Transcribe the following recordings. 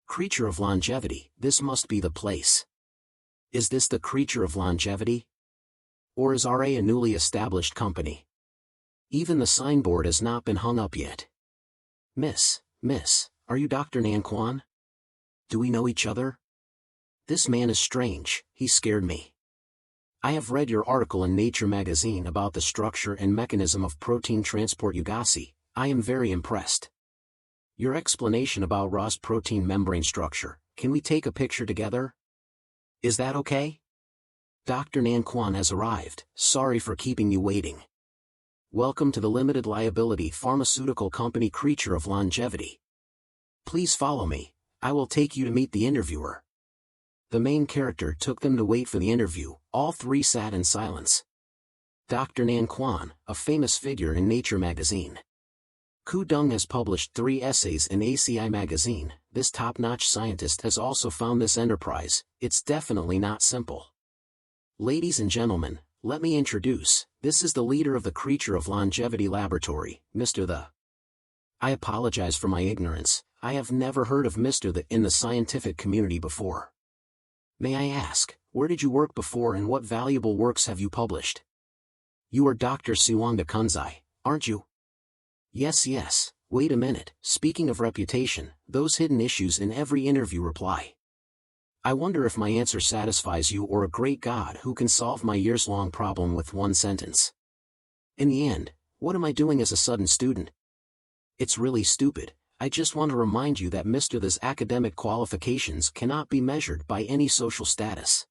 Creature of longevity, this must be the place. Is this the creature of longevity? Or is RA a newly established company? Even the signboard has not been hung up yet. Miss, are you Dr. Nan Quan? Do we know each other? This man is strange, he scared me. I have read your article in Nature magazine about the structure and mechanism of protein transport Ugasi. I am very impressed. Your explanation about Ra's protein membrane structure, can we take a picture together? Is that okay? Dr. Nan Quan has arrived, sorry for keeping you waiting. Welcome to the limited liability pharmaceutical company Creature of Longevity. Please follow me, I will take you to meet the interviewer. The main character took them to wait for the interview, all three sat in silence. Dr. Nan Quan, a famous figure in Nature magazine. Ku Dung has published 3 essays in ACI magazine. This top-notch scientist has also found this enterprise, it's definitely not simple. Ladies and gentlemen, let me introduce, this is the leader of the Creature of Longevity Laboratory, Mr. The. I apologize for my ignorance, I have never heard of Mr. The in the scientific community before. May I ask, where did you work before and what valuable works have you published? You are Dr. Siwanga Kunzai, aren't you? Yes, wait a minute, speaking of reputation, those hidden issues in every interview reply. I wonder if my answer satisfies you or a great God who can solve my years-long problem with one sentence. In the end, what am I doing as a sudden student? It's really stupid, I just want to remind you that Mr. The's academic qualifications cannot be measured by any social status.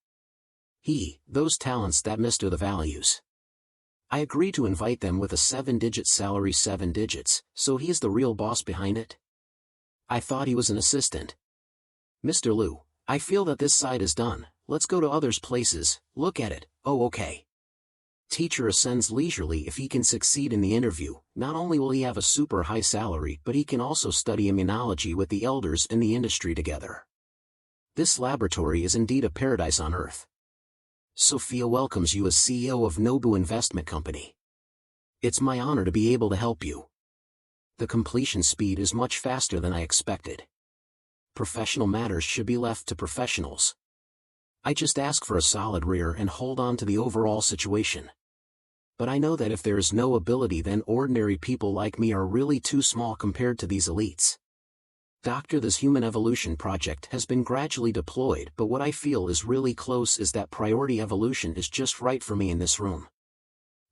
Those talents that Mr. The values. I agree to invite them with a 7-digit salary 7 digits, so he is the real boss behind it? I thought he was an assistant. Mr. Liu, I feel that this side is done, let's go to others' places, look at it, oh okay. Teacher ascends leisurely if he can succeed in the interview, not only will he have a super high salary but he can also study immunology with the elders in the industry together. This laboratory is indeed a paradise on earth. Sophia welcomes you as CEO of Nobu Investment Company. It's my honor to be able to help you. The completion speed is much faster than I expected. Professional matters should be left to professionals. I just ask for a solid rear and hold on to the overall situation. But I know that if there is no ability then ordinary people like me are really too small compared to these elites. Dr. The's Human Evolution Project has been gradually deployed but what I feel is really close is that priority evolution is just right for me in this room.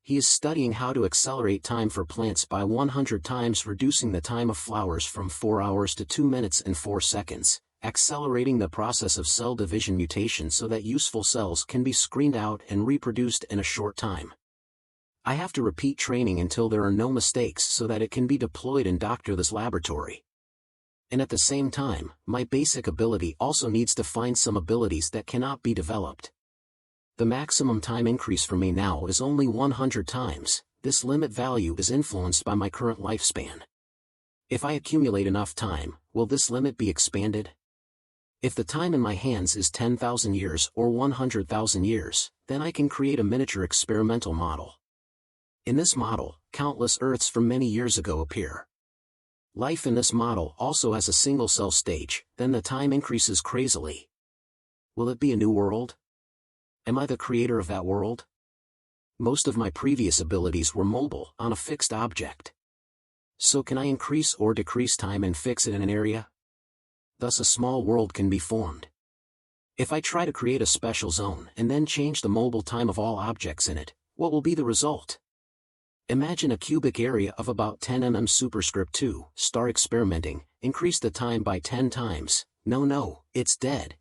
He is studying how to accelerate time for plants by 100 times reducing the time of flowers from 4 hours to 2 minutes and 4 seconds, accelerating the process of cell division mutation so that useful cells can be screened out and reproduced in a short time. I have to repeat training until there are no mistakes so that it can be deployed in Dr. The's laboratory. And at the same time, my basic ability also needs to find some abilities that cannot be developed. The maximum time increase for me now is only 100 times, this limit value is influenced by my current lifespan. If I accumulate enough time, will this limit be expanded? If the time in my hands is 10,000 years or 100,000 years, then I can create a miniature experimental model. In this model, countless Earths from many years ago appear. Life in this model also has a single-cell stage, then the time increases crazily. Will it be a new world? Am I the creator of that world? Most of my previous abilities were mobile, on a fixed object. So can I increase or decrease time and fix it in an area? Thus a small world can be formed. If I try to create a special zone and then change the mobile time of all objects in it, what will be the result? Imagine a cubic area of about 10 mm superscript 2, star experimenting, increase the time by 10 times, no, it's dead.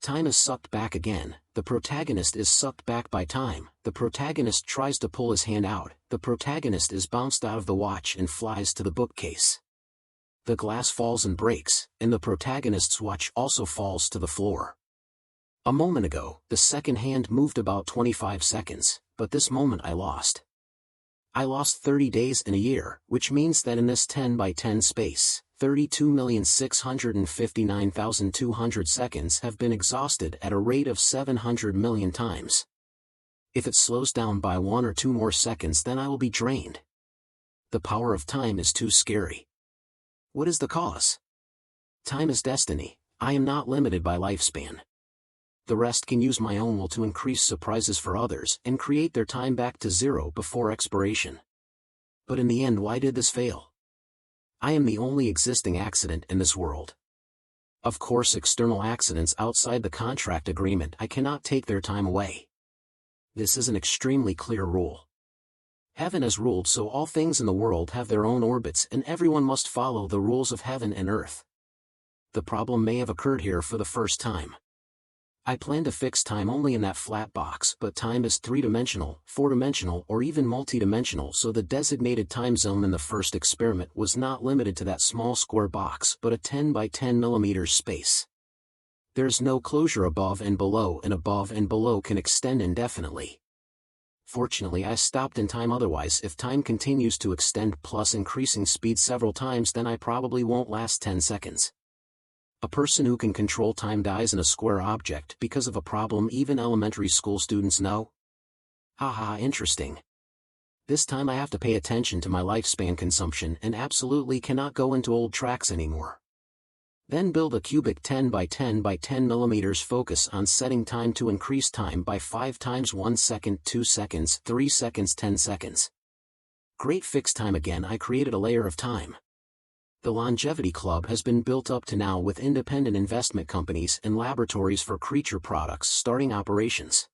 Time is sucked back again, the protagonist is sucked back by time, the protagonist tries to pull his hand out, the protagonist is bounced out of the watch and flies to the bookcase. The glass falls and breaks, and the protagonist's watch also falls to the floor. A moment ago, the second hand moved about 25 seconds, but this moment I lost. I lost 30 days in a year, which means that in this 10 by 10 space, 32,659,200 seconds have been exhausted at a rate of 700 million times. If it slows down by 1 or 2 more seconds then I will be drained. The power of time is too scary. What is the cause? Time is destiny. I am not limited by lifespan. The rest can use my own will to increase surprises for others and create their time back to zero before expiration. But in the end, why did this fail? I am the only existing accident in this world. Of course, external accidents outside the contract agreement, I cannot take their time away. This is an extremely clear rule. Heaven has ruled, so all things in the world have their own orbits and everyone must follow the rules of heaven and earth. The problem may have occurred here for the first time. I plan to fix time only in that flat box, but time is three-dimensional, four-dimensional, or even multi-dimensional, so the designated time zone in the first experiment was not limited to that small square box but a 10 by 10 millimeters space. There's no closure above and below, and above and below can extend indefinitely. Fortunately, I stopped in time, otherwise if time continues to extend plus increasing speed several times, then I probably won't last 10 seconds. A person who can control time dies in a square object because of a problem even elementary school students know? Haha, interesting. This time I have to pay attention to my lifespan consumption and absolutely cannot go into old tracks anymore. Then build a cubic 10 by 10 by 10 millimeters, focus on setting time to increase time by 5 times 1 second, 2 seconds, 3 seconds, 10 seconds. Great, fix time again. I created a layer of time. The Longevity Club has been built up to now with independent investment companies and laboratories for creature products starting operations.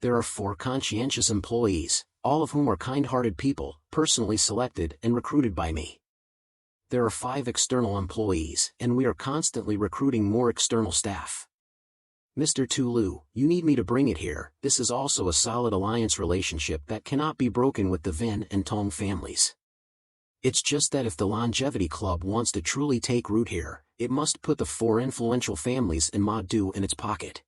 There are 4 conscientious employees, all of whom are kind-hearted people, personally selected and recruited by me. There are 5 external employees, and we are constantly recruiting more external staff. Mr. Tulu, you need me to bring it here. This is also a solid alliance relationship that cannot be broken with the Vin and Tong families. It's just that if the Longevity Club wants to truly take root here, it must put the 4 influential families in Madu in its pocket.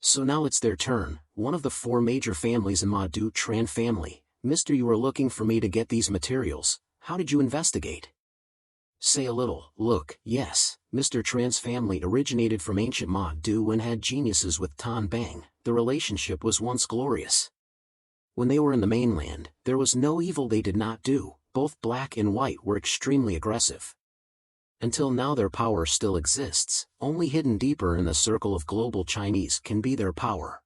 So now it's their turn. One of the 4 major families in Madu, Tran family. Mister, you are looking for me to get these materials. How did you investigate? Say a little. Look, yes, Mr. Tran's family originated from ancient Madu and had geniuses with Tan Bang. The relationship was once glorious. When they were in the mainland, there was no evil they did not do. Both black and white were extremely aggressive. Until now their power still exists, only hidden deeper in the circle of global Chinese can be their power.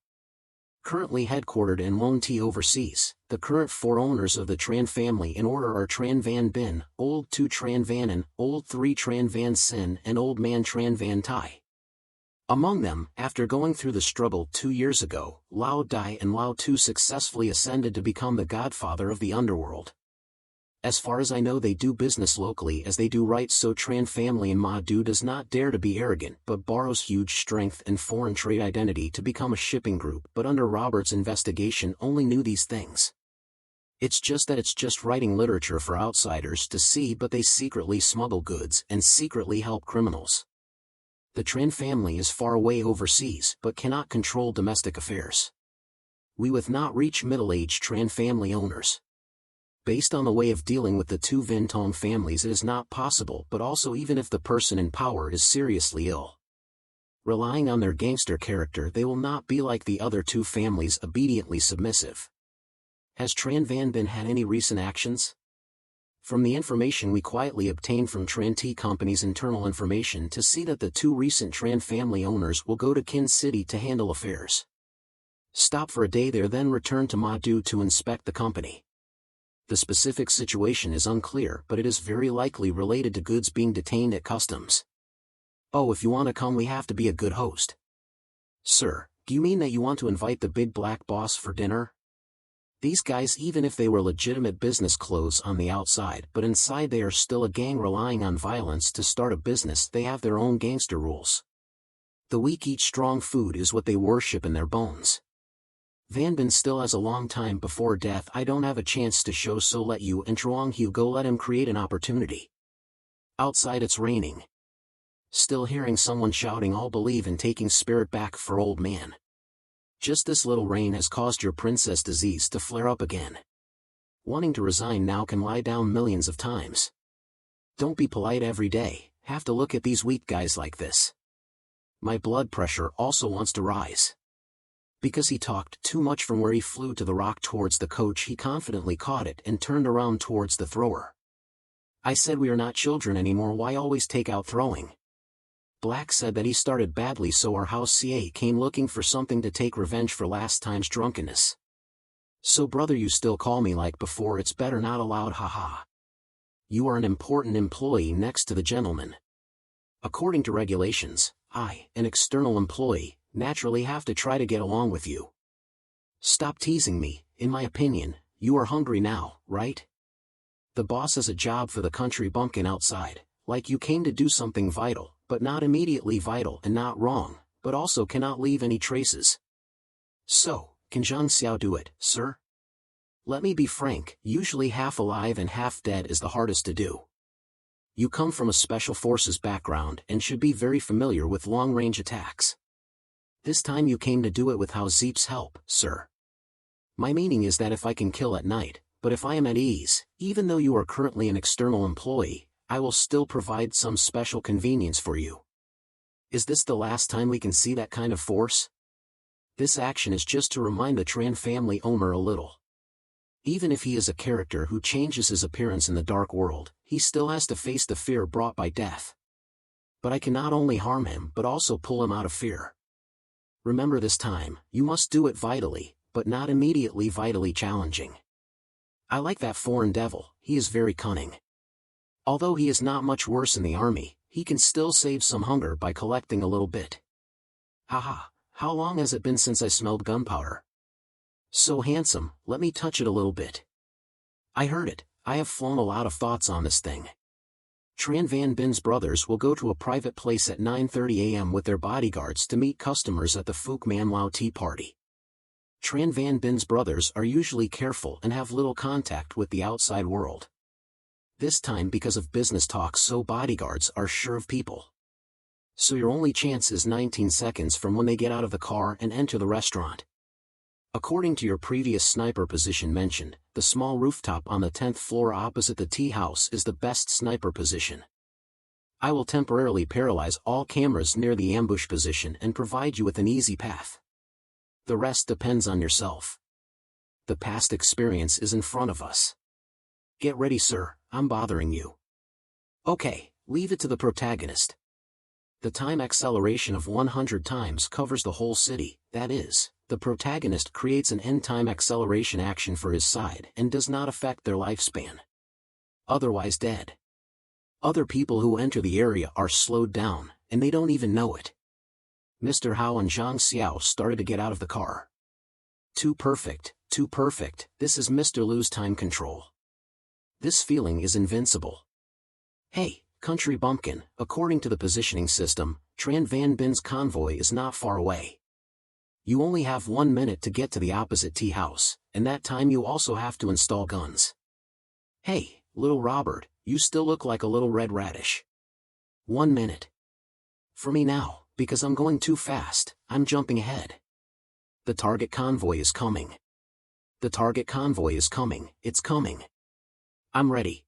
Currently headquartered in Lone T overseas, the current 4 owners of the Tran family in order are Tran Van Bin, Old 2 Tran Vanen, Old 3 Tran Van Sin and Old Man Tran Van Tai. Among them, after going through the struggle 2 years ago, Lao Dai and Lao Tu successfully ascended to become the godfather of the underworld. As far as I know, they do business locally as they do right, so Tran family in Madu does not dare to be arrogant but borrows huge strength and foreign trade identity to become a shipping group, but under Robert's investigation only knew these things. It's just that it's just writing literature for outsiders to see, but they secretly smuggle goods and secretly help criminals. The Tran family is far away overseas but cannot control domestic affairs. We with not reach middle-aged Tran family owners. Based on the way of dealing with the 2 Vin Tong families, it is not possible, but also even if the person in power is seriously ill. Relying on their gangster character, they will not be like the other 2 families, obediently submissive. Has Tran Van Bin had any recent actions? From the information we quietly obtained from Tran T Company's internal information to see that the 2 recent Tran family owners will go to Kin City to handle affairs. Stop for a day there, then return to Madu to inspect the company. The specific situation is unclear, but it is very likely related to goods being detained at customs. Oh, if you want to come, we have to be a good host. Sir, do you mean that you want to invite the big black boss for dinner? These guys, even if they were legitimate business clothes on the outside, but inside they are still a gang relying on violence to start a business. They have their own gangster rules. The weak eat strong food is what they worship in their bones. Van Bin still has a long time before death. I don't have a chance to show, so let you and Truong Hu go, let him create an opportunity. Outside it's raining. Still hearing someone shouting, all believe in taking spirit back for old man. Just this little rain has caused your princess disease to flare up again. Wanting to resign now can lie down millions of times. Don't be polite every day, have to look at these weak guys like this. My blood pressure also wants to rise. Because he talked too much from where he flew to the rock towards the coach, he confidently caught it and turned around towards the thrower. I said we are not children anymore, why always take out throwing? Black said that he started badly, so our house CA came looking for something to take revenge for last time's drunkenness. So brother, you still call me like before, it's better not allowed, haha. You are an important employee next to the gentleman. According to regulations, I, an external employee, naturally have to try to get along with you. Stop teasing me. In my opinion, you are hungry now, right? The boss has a job for the country bumpkin outside, like you came to do something vital, but not immediately vital and not wrong, but also cannot leave any traces. So, can Zhang Xiao do it, sir? Let me be frank, usually half alive and half dead is the hardest to do. You come from a special forces background and should be very familiar with long-range attacks. This time you came to do it with Hao Zeep's help, sir. My meaning is that if I can kill at night, but if I am at ease, even though you are currently an external employee, I will still provide some special convenience for you. Is this the last time we can see that kind of force? This action is just to remind the Tran family owner a little. Even if he is a character who changes his appearance in the dark world, he still has to face the fear brought by death. But I can not only harm him but also pull him out of fear. Remember this time, you must do it vitally, but not immediately vitally challenging. I like that foreign devil, he is very cunning. Although he is not much worse in the army, he can still save some hunger by collecting a little bit. Haha, how long has it been since I smelled gunpowder? So handsome, let me touch it a little bit. I heard it, I have flown a lot of thoughts on this thing. Tran Van Bin's brothers will go to a private place at 9:30 a.m. with their bodyguards to meet customers at the Phuc Man Lao tea party. Tran Van Bin's brothers are usually careful and have little contact with the outside world. This time because of business talks, so bodyguards are sure of people. So your only chance is 19 seconds from when they get out of the car and enter the restaurant. According to your previous sniper position mentioned, the small rooftop on the 10th floor opposite the tea house is the best sniper position. I will temporarily paralyze all cameras near the ambush position and provide you with an easy path. The rest depends on yourself. The past experience is in front of us. Get ready, sir, I'm bothering you. Okay, leave it to the protagonist. The time acceleration of 100 times covers the whole city, that is, the protagonist creates an end-time acceleration action for his side and does not affect their lifespan. Otherwise dead. Other people who enter the area are slowed down, and they don't even know it. Mr. Hao and Zhang Xiao started to get out of the car. Too perfect, this is Mr. Lu's time control. This feeling is invincible. Hey, country bumpkin, according to the positioning system, Tran Van Bin's convoy is not far away. You only have 1 minute to get to the opposite tea house, and that time you also have to install guns. Hey, little Robert, you still look like a little red radish. 1 minute. For me now, because I'm going too fast, I'm jumping ahead. The target convoy is coming. The target convoy is coming, it's coming. I'm ready.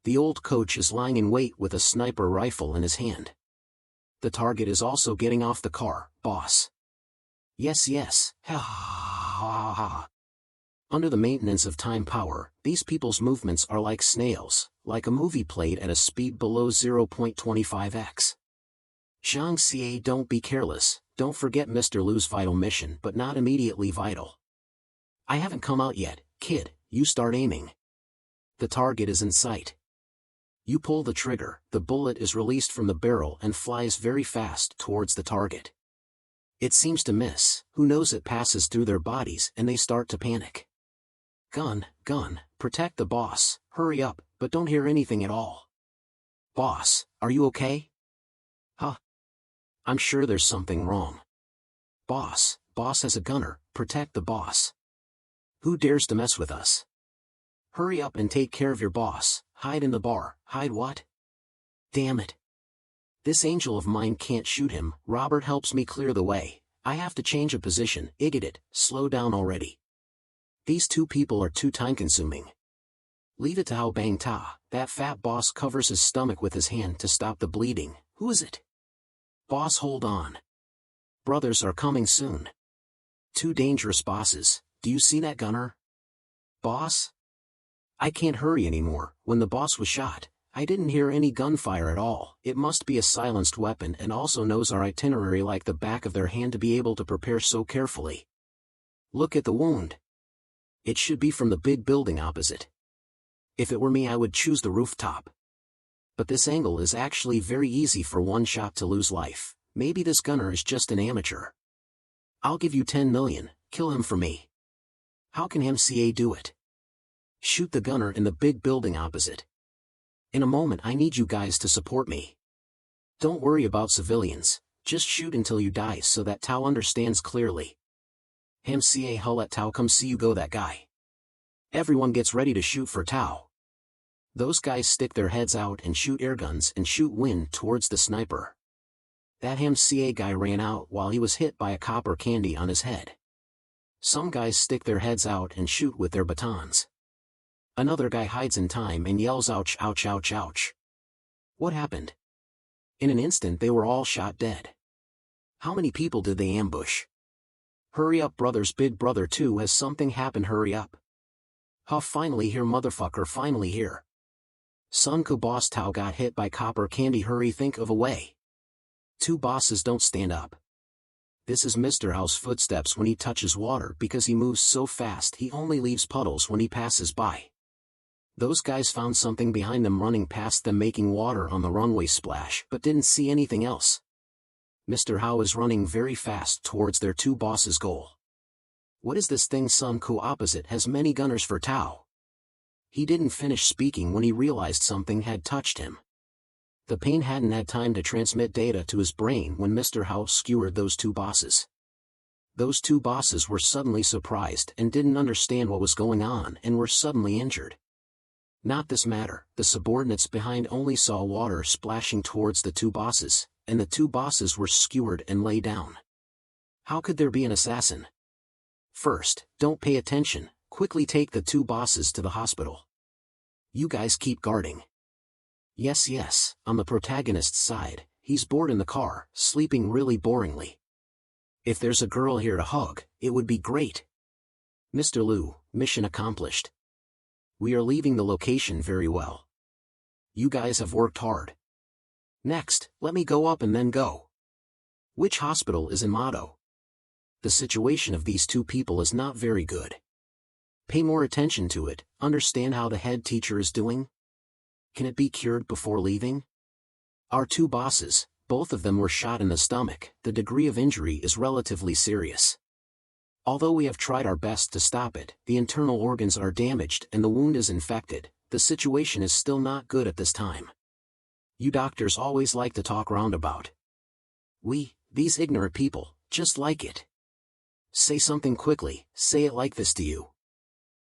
The old coach is lying in wait with a sniper rifle in his hand. The target is also getting off the car, boss. Yes, ha ha ha. Under the maintenance of time power, these people's movements are like snails, like a movie played at a speed below 0.25x. Zhang Xie, don't be careless, don't forget Mr. Lu's vital mission, but not immediately vital. I haven't come out yet, kid, you start aiming. The target is in sight. You pull the trigger, the bullet is released from the barrel and flies very fast towards the target. It seems to miss, who knows, it passes through their bodies and they start to panic. Gun, protect the boss, hurry up, but don't hear anything at all. Boss, are you okay? Huh? I'm sure there's something wrong. Boss has a gunner, protect the boss. Who dares to mess with us? Hurry up and take care of your boss, hide in the bar, hide what? Damn it. This angel of mine can't shoot him, Robert helps me clear the way, I have to change a position, idiot, slow down already. These two people are too time-consuming. Leave it to Hao Bang Ta, that fat boss covers his stomach with his hand to stop the bleeding, who is it? Boss, hold on. Brothers are coming soon. Two dangerous bosses, do you see that gunner? Boss? I can't hurry anymore, when the boss was shot, I didn't hear any gunfire at all. It must be a silenced weapon and also knows our itinerary like the back of their hand to be able to prepare so carefully. Look at the wound. It should be from the big building opposite. If it were me I would choose the rooftop. But this angle is actually very easy for one shot to lose life. Maybe this gunner is just an amateur. I'll give you 10 million, kill him for me. How can MCA do it? Shoot the gunner in the big building opposite. In a moment I need you guys to support me. Don't worry about civilians, just shoot until you die so that Tao understands clearly. MCA Hull let Tao come see you go that guy. Everyone gets ready to shoot for Tao. Those guys stick their heads out and shoot airguns and shoot wind towards the sniper. That MCA guy ran out while he was hit by a copper candy on his head. Some guys stick their heads out and shoot with their batons. Another guy hides in time and yells ouch ouch ouch ouch. What happened? In an instant they were all shot dead. How many people did they ambush? Hurry up brothers, Big Brother 2 has something happened, hurry up. Huh, finally here motherfucker, finally here. Sun Ku boss Tao got hit by copper candy, hurry, think of a way. Two bosses don't stand up. This is Mr. House footsteps when he touches water because he moves so fast he only leaves puddles when he passes by. Those guys found something behind them running past them making water on the runway splash but didn't see anything else. Mr. Howe is running very fast towards their two bosses' goal. What is this thing? Sun Ku opposite has many gunners for Tao. He didn't finish speaking when he realized something had touched him. The pain hadn't had time to transmit data to his brain when Mr. Howe skewered those two bosses. Those two bosses were suddenly surprised and didn't understand what was going on and were suddenly injured. Not this matter, the subordinates behind only saw water splashing towards the two bosses, and the two bosses were skewered and lay down. How could there be an assassin? First, don't pay attention, quickly take the two bosses to the hospital. You guys keep guarding. Yes, on the protagonist's side, he's bored in the car, sleeping really boringly. If there's a girl here to hug, it would be great. Mr. Liu, mission accomplished. We are leaving the location very well. You guys have worked hard. Next, let me go up and then go. Which hospital is in Motto? The situation of these two people is not very good. Pay more attention to it, understand how the head teacher is doing. Can it be cured before leaving? Our two bosses, both of them were shot in the stomach. The degree of injury is relatively serious. Although we have tried our best to stop it, the internal organs are damaged and the wound is infected. The situation is still not good at this time. You doctors always like to talk roundabout. These ignorant people, just like it. Say something quickly, say it like this to you.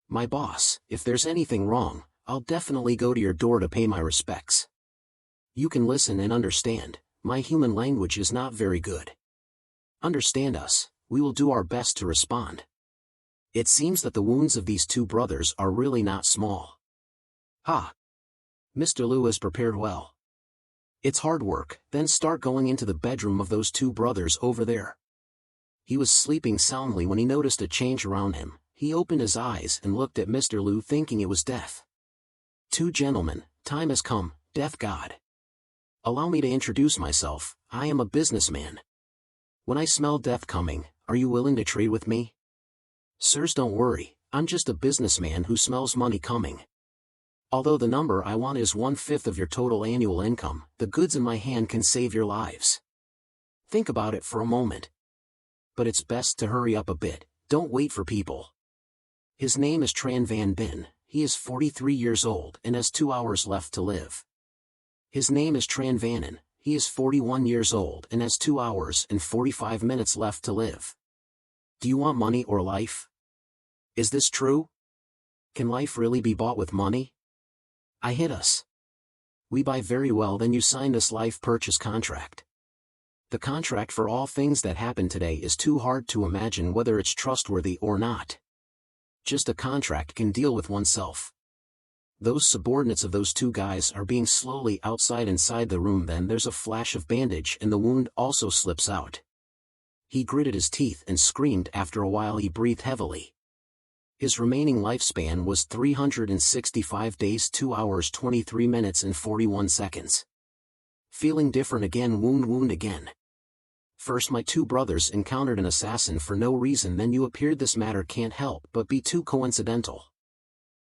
My boss, if there's anything wrong, I'll definitely go to your door to pay my respects. You can listen and understand, my human language is not very good. Understand us, we will do our best to respond. It seems that the wounds of these two brothers are really not small. Ha! Mr. Liu has prepared well. It's hard work, then start going into the bedroom of those two brothers over there. He was sleeping soundly when he noticed a change around him. He opened his eyes and looked at Mr. Liu thinking it was death. Two gentlemen, time has come, death god. Allow me to introduce myself, I am a businessman. When I smell death coming, are you willing to trade with me? Sirs, don't worry, I'm just a businessman who smells money coming. Although the number I want is 1/5 of your total annual income, the goods in my hand can save your lives. Think about it for a moment. But it's best to hurry up a bit, don't wait for people. His name is Tran Van Bin, he is 43 years old and has 2 hours left to live. His name is Tran Vanen, he is 41 years old and has 2 hours and 45 minutes left to live. Do you want money or life? Is this true? Can life really be bought with money? I hit us. We buy very well, then you sign this life purchase contract. The contract for all things that happen today is too hard to imagine whether it's trustworthy or not. Just a contract can deal with oneself. Those subordinates of those two guys are being slowly inside the room, then there's a flash of bandage and the wound also slips out. He gritted his teeth and screamed. After a while he breathed heavily. His remaining lifespan was 365 days 2 hours 23 minutes and 41 seconds. Feeling different again, wound again. First my two brothers encountered an assassin for no reason, then you appeared. This matter can't help but be too coincidental.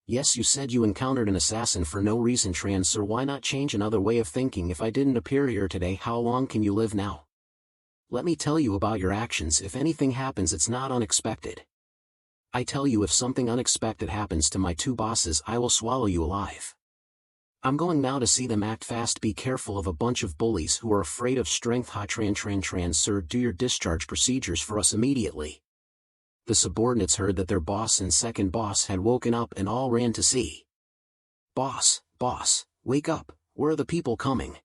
Yes, you said you encountered an assassin for no reason, trans sir. Why not change another way of thinking? If I didn't appear here today, how long can you live now? Let me tell you about your actions. If anything happens, it's not unexpected. I tell you, if something unexpected happens to my two bosses, I will swallow you alive. I'm going now to see them. Act fast. Be careful of a bunch of bullies who are afraid of strength. Ha, trans sir, do your discharge procedures for us immediately. The subordinates heard that their boss and second boss had woken up and all ran to see. Boss, wake up, where are the people coming?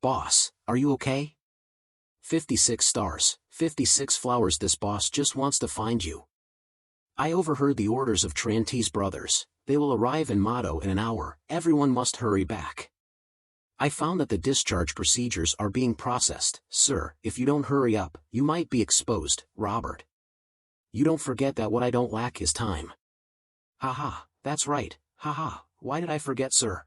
Boss, are you okay? 56 stars, 56 flowers. This boss just wants to find you. I overheard the orders of Trante's brothers. They will arrive in Motto in an hour. Everyone must hurry back. I found that the discharge procedures are being processed. Sir, if you don't hurry up, you might be exposed. Robert. You don't forget that what I don't lack is time. Haha, that's right, haha, why did I forget, sir?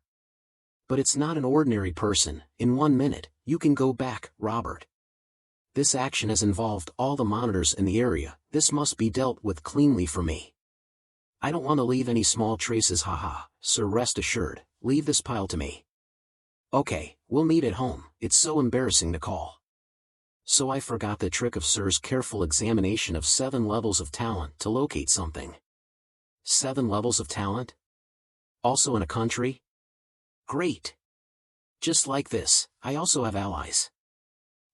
But it's not an ordinary person. In 1 minute, you can go back, Robert. This action has involved all the monitors in the area. This must be dealt with cleanly for me. I don't want to leave any small traces. Haha, sir, rest assured, leave this pile to me. Okay, we'll meet at home. It's so embarrassing to call. So I forgot the trick of sir's careful examination of 7 levels of talent to locate something. 7 levels of talent? Also in a country? Great. Just like this, I also have allies.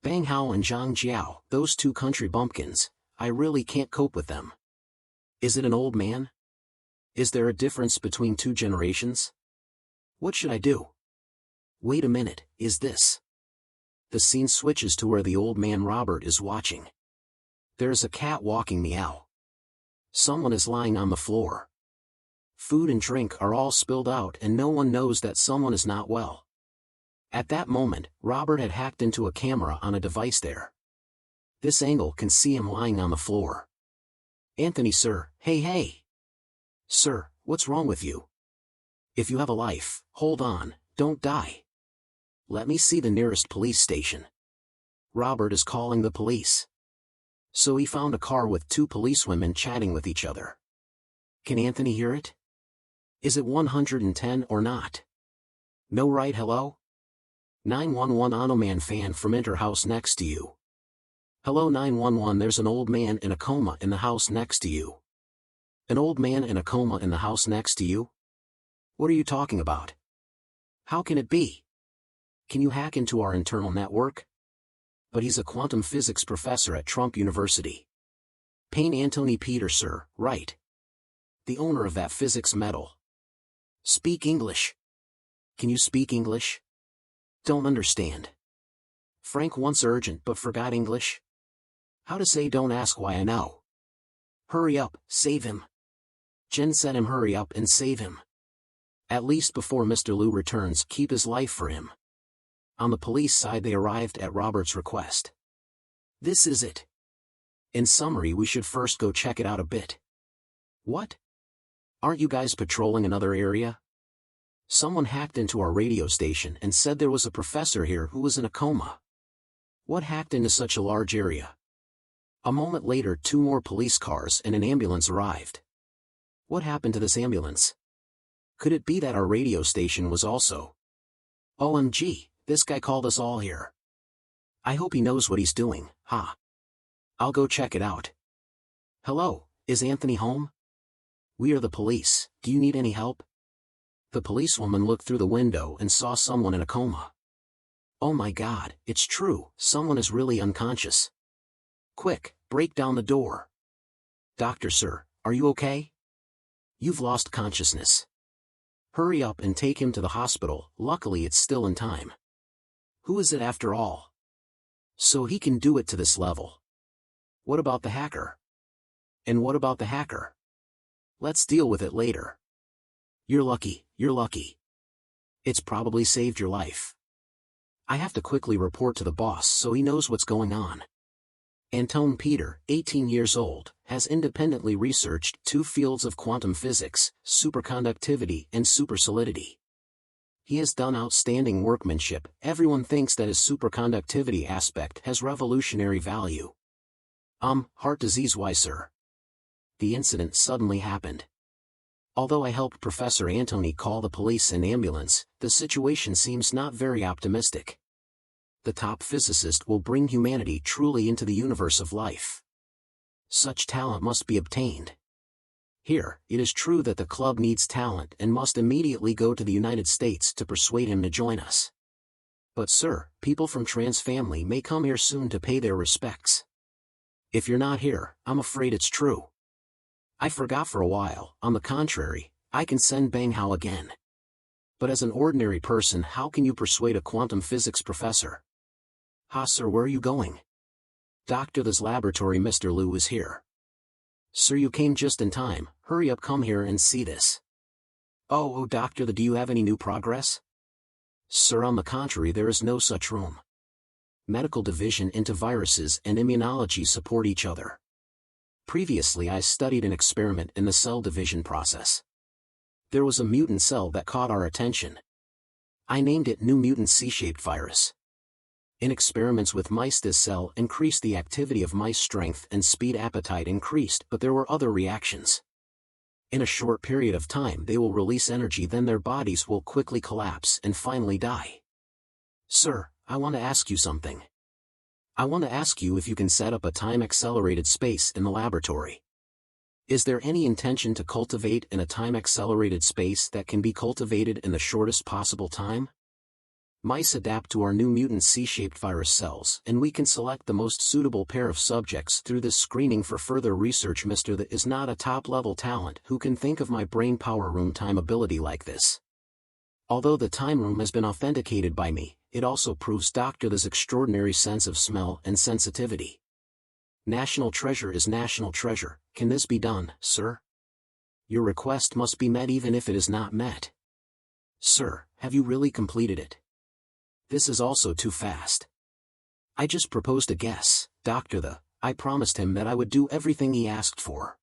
Bang Hao and Zhang Jiao, those 2 country bumpkins, I really can't cope with them. Is it an old man? Is there a difference between 2 generations? What should I do? Wait a minute, is this? The scene switches to where the old man Robert is watching. There's a cat walking meow. Someone is lying on the floor. Food and drink are all spilled out and no one knows that someone is not well. At that moment, Robert had hacked into a camera on a device there. This angle can see him lying on the floor. Anthony, sir, hey. Sir, what's wrong with you? If you have a life, hold on, don't die. Let me see the nearest police station. Robert is calling the police. So he found a car with 2 policewomen chatting with each other. Can Anthony hear it? Is it 110 or not? No, right? Hello? 911, Anoman fan from Interhouse next to you. Hello 911, there's an old man in a coma in the house next to you. An old man in a coma in the house next to you? What are you talking about? How can it be? Can you hack into our internal network? But he's a quantum physics professor at Trump University. Payne Anthony Peter, sir, right? The owner of that physics medal. Speak English. Can you speak English? Don't understand. Frank wants urgent but forgot English? How to say don't ask why I know. Hurry up, save him. Jen said him hurry up and save him. At least before Mr. Liu returns, keep his life for him. On the police side they arrived at Robert's request. This is it. In summary, we should first go check it out a bit. What? Aren't you guys patrolling another area? Someone hacked into our radio station and said there was a professor here who was in a coma. What hacked into such a large area? A moment later 2 more police cars and an ambulance arrived. What happened to this ambulance? Could it be that our radio station was also? OMG, this guy called us all here. I hope he knows what he's doing, huh? I'll go check it out. Hello, is Anthony home? We are the police, do you need any help? The policewoman looked through the window and saw someone in a coma. Oh my God, it's true, someone is really unconscious. Quick, break down the door. Doctor, sir, are you okay? You've lost consciousness. Hurry up and take him to the hospital, luckily it's still in time. Who is it after all? So he can do it to this level. What about the hacker? And what about the hacker? Let's deal with it later. You're lucky, you're lucky. It's probably saved your life. I have to quickly report to the boss so he knows what's going on. Antone Peter, 18 years old, has independently researched 2 fields of quantum physics, superconductivity and supersolidity. He has done outstanding workmanship. Everyone thinks that his superconductivity aspect has revolutionary value. Heart disease. Why, sir? The incident suddenly happened. Although I helped Professor Antony call the police and ambulance, the situation seems not very optimistic. The top physicist will bring humanity truly into the universe of life. Such talent must be obtained. Here, it is true that the club needs talent and must immediately go to the United States to persuade him to join us. But sir, people from Trans family may come here soon to pay their respects. If you're not here, I'm afraid it's true. I forgot for a while. On the contrary, I can send Bang Hao again. But as an ordinary person, how can you persuade a quantum physics professor? Sir, where are you going? Dr. The's laboratory. Mr. Liu is here. Sir, you came just in time. Hurry up, come here and see this. Oh, Dr. Do you have any new progress? Sir, on the contrary, there is no such room. Medical division into viruses and immunology support each other. Previously I studied an experiment in the cell division process. There was a mutant cell that caught our attention. I named it New Mutant C-shaped virus. In experiments with mice, this cell increased the activity of mice, strength and speed, appetite increased, but there were other reactions. In a short period of time they will release energy, then their bodies will quickly collapse and finally die. Sir, I want to ask you something. I want to ask you if you can set up a time-accelerated space in the laboratory. Is there any intention to cultivate in a time-accelerated space that can be cultivated in the shortest possible time? Mice adapt to our new mutant C-shaped virus cells, and we can select the most suitable pair of subjects through this screening for further research. Mr. That is not a top-level talent who can think of my brain power room time ability like this. Although the time room has been authenticated by me, it also proves Dr. The's extraordinary sense of smell and sensitivity. National treasure is national treasure. Can this be done, sir? Your request must be met even if it is not met. Sir, have you really completed it? This is also too fast. I just proposed a guess, Dr. I promised him that I would do everything he asked for.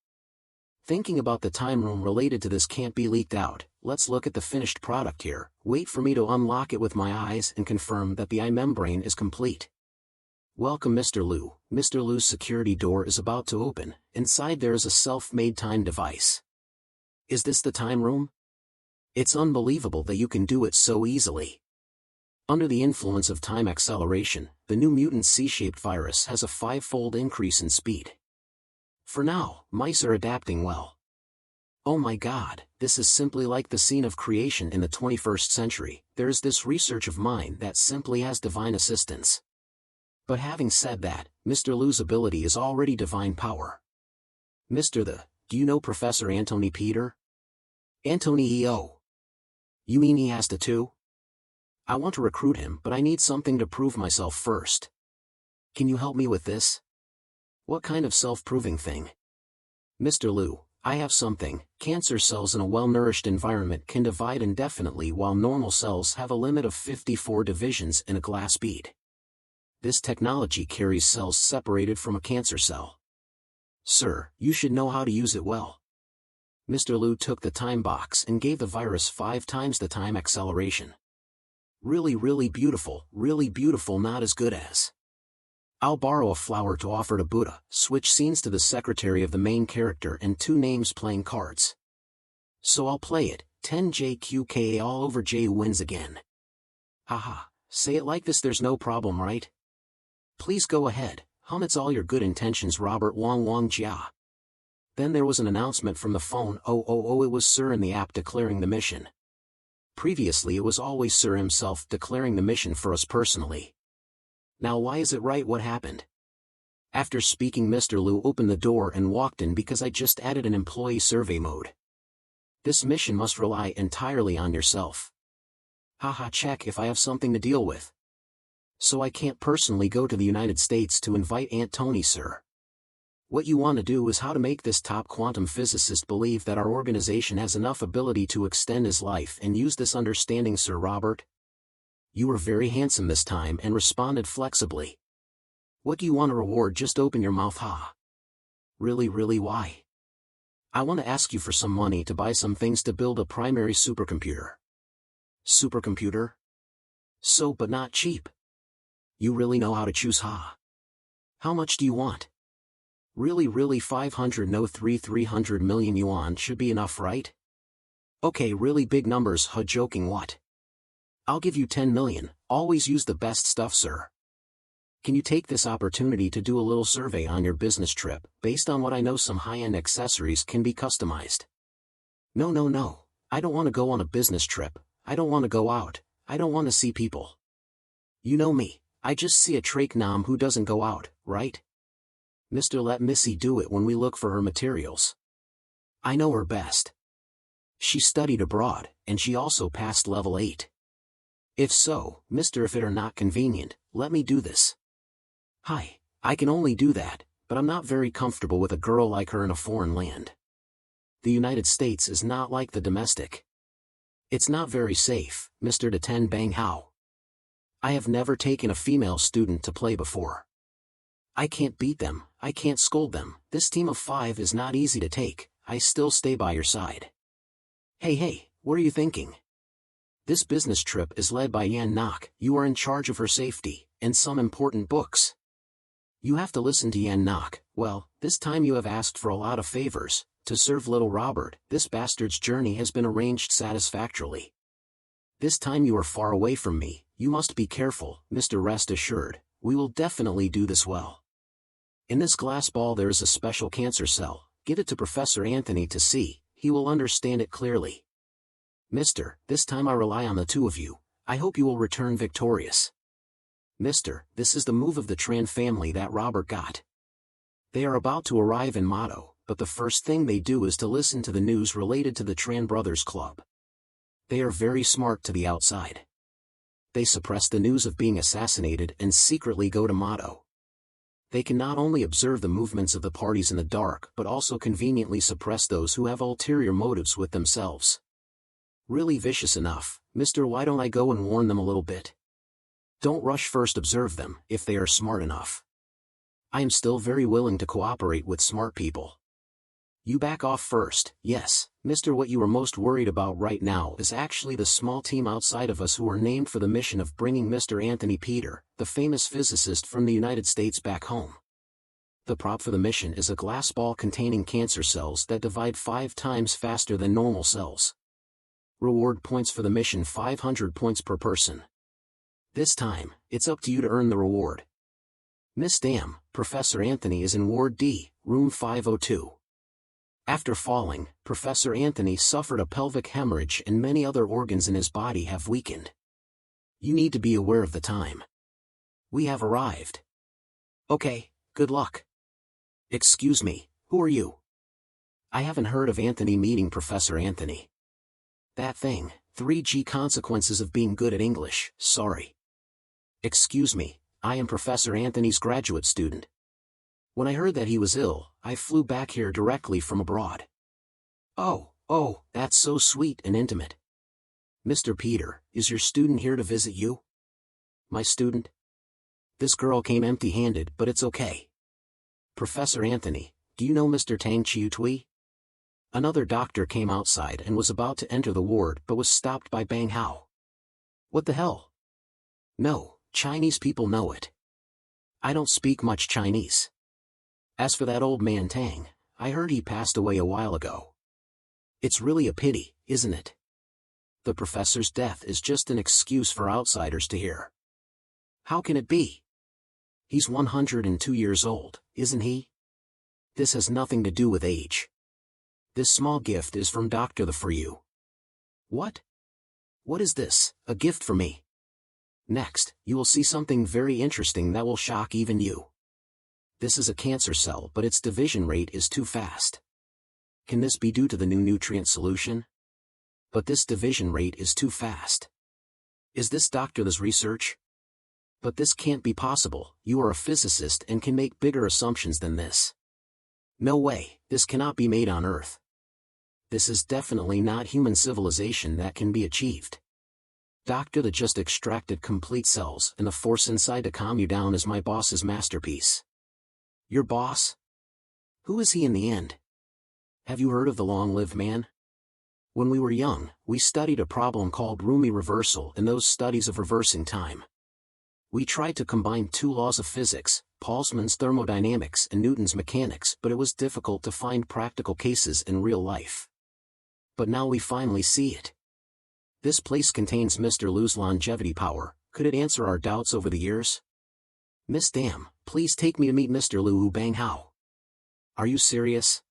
Thinking about the time room related to this can't be leaked out. Let's look at the finished product here. Wait for me to unlock it with my eyes and confirm that the eye membrane is complete. Welcome, Mr. Liu. Mr. Liu's security door is about to open. Inside there is a self-made time device. Is this the time room? It's unbelievable that you can do it so easily. Under the influence of time acceleration, the new mutant C-shaped virus has a 5-fold increase in speed. For now, mice are adapting well. Oh my God, this is simply like the scene of creation in the 21st century. There is this research of mine that simply has divine assistance. But having said that, Mr. Liu's ability is already divine power. Mr. Do you know Professor Antony Peter? Antony E.O. You mean he has to too? I want to recruit him, but I need something to prove myself first. Can you help me with this? What kind of self-proving thing? Mr. Liu, I have something. Cancer cells in a well-nourished environment can divide indefinitely while normal cells have a limit of 54 divisions in a glass bead. This technology carries cells separated from a cancer cell. Sir, you should know how to use it well. Mr. Liu took the time box and gave the virus 5 times the time acceleration. Really beautiful, not as good as. I'll borrow a flower to offer to Buddha. Switch scenes to the secretary of the main character and 2 names playing cards. So I'll play it, 10JQKA all over J wins again. Haha, say it like this, there's no problem, right? Please go ahead, hum, it's all your good intentions, Robert Wong Jia. Then there was an announcement from the phone. It was Sir in the app declaring the mission. Previously it was always Sir himself declaring the mission for us personally. Now why is it right? What happened? After speaking, Mr. Liu opened the door and walked in because I just added an employee survey mode. This mission must rely entirely on yourself. Haha, check if I have something to deal with. So I can't personally go to the United States to invite Antony, sir. What you want to do is how to make this top quantum physicist believe that our organization has enough ability to extend his life and use this understanding, Sir Robert. You were very handsome this time and responded flexibly. What do you want to reward? Just open your mouth, ha. Really, why? I want to ask you for some money to buy some things to build a primary supercomputer. Supercomputer? So, but not cheap. You really know how to choose, ha. How much do you want? Really 500, no 300 million yuan should be enough, right? Okay, really big numbers, huh? Joking, what? I'll give you 10 million, always use the best stuff, sir. Can you take this opportunity to do a little survey on your business trip? Based on what I know, some high-end accessories can be customized. No. I don't want to go on a business trip. I don't want to go out. I don't want to see people. You know me. I just see a Trach Nam who doesn't go out, right? Mister, let Missy do it when we look for her materials. I know her best. She studied abroad, and she also passed level 8. If so, Mister, if it are not convenient, let me do this. Hi, I can only do that, but I'm not very comfortable with a girl like her in a foreign land. The United States is not like the domestic. It's not very safe, Mr. De Ten Bang Hao. I have never taken a female student to play before. I can't beat them, I can't scold them, this team of 5 is not easy to take, I still stay by your side. Hey, what are you thinking? This business trip is led by Yan Nok, you are in charge of her safety, and some important books. You have to listen to Yan Nok. Well, this time you have asked for a lot of favors. To serve little Robert, this bastard's journey has been arranged satisfactorily. This time you are far away from me, you must be careful, Mr. Rest assured, we will definitely do this well. In this glass ball there is a special cancer cell, give it to Professor Anthony to see, he will understand it clearly. Mister, this time I rely on the two of you, I hope you will return victorious. Mister, this is the move of the Tran family that Robert got. They are about to arrive in Motto, but the first thing they do is to listen to the news related to the Tran Brothers Club. They are very smart to the outside. They suppress the news of being assassinated and secretly go to Motto. They can not only observe the movements of the parties in the dark but also conveniently suppress those who have ulterior motives with themselves. Really vicious enough, Mister, why don't I go and warn them a little bit? Don't rush, first observe them, if they are smart enough. I am still very willing to cooperate with smart people. You back off first, yes, Mister. What you are most worried about right now is actually the small team outside of us who are named for the mission of bringing Mr. Anthony Peter, the famous physicist from the United States, back home. The prop for the mission is a glass ball containing cancer cells that divide 5 times faster than normal cells. Reward points for the mission, 500 points per person. This time, it's up to you to earn the reward. Miss Dam, Professor Anthony is in Ward D, room 502. After falling, Professor Anthony suffered a pelvic hemorrhage and many other organs in his body have weakened. You need to be aware of the time. We have arrived. Okay, good luck. Excuse me, who are you? I haven't heard of Anthony meeting Professor Anthony. That thing, 3G consequences of being good at English, sorry. Excuse me, I am Professor Anthony's graduate student. When I heard that he was ill, I flew back here directly from abroad. Oh, that's so sweet and intimate. Mr. Peter, is your student here to visit you? My student? This girl came empty-handed, but it's okay. Professor Anthony, do you know Mr. Tang Chiu Tui? Another doctor came outside and was about to enter the ward but was stopped by Bang Hao. What the hell? No, Chinese people know it. I don't speak much Chinese. As for that old man Tang, I heard he passed away a while ago. It's really a pity, isn't it? The professor's death is just an excuse for outsiders to hear. How can it be? He's 102 years old, isn't he? This has nothing to do with age. This small gift is from Dr. The for you. What? What is this, a gift for me? Next, you will see something very interesting that will shock even you. This is a cancer cell, but its division rate is too fast. Can this be due to the new nutrient solution? But this division rate is too fast. Is this Dr. The's research? But this can't be possible, you are a physicist and can make bigger assumptions than this. No way, this cannot be made on Earth. This is definitely not human civilization that can be achieved. Doctor that just extracted complete cells and the force inside to calm you down is my boss's masterpiece. Your boss? Who is he in the end? Have you heard of the long-lived man? When we were young, we studied a problem called Rumi reversal and those studies of reversing time. We tried to combine two laws of physics, Boltzmann's thermodynamics and Newton's mechanics, but it was difficult to find practical cases in real life. But now we finally see it. This place contains Mr. Liu's longevity power. Could it answer our doubts over the years? Miss Dam, please take me to meet Mr. Liu Bang Hao. Are you serious?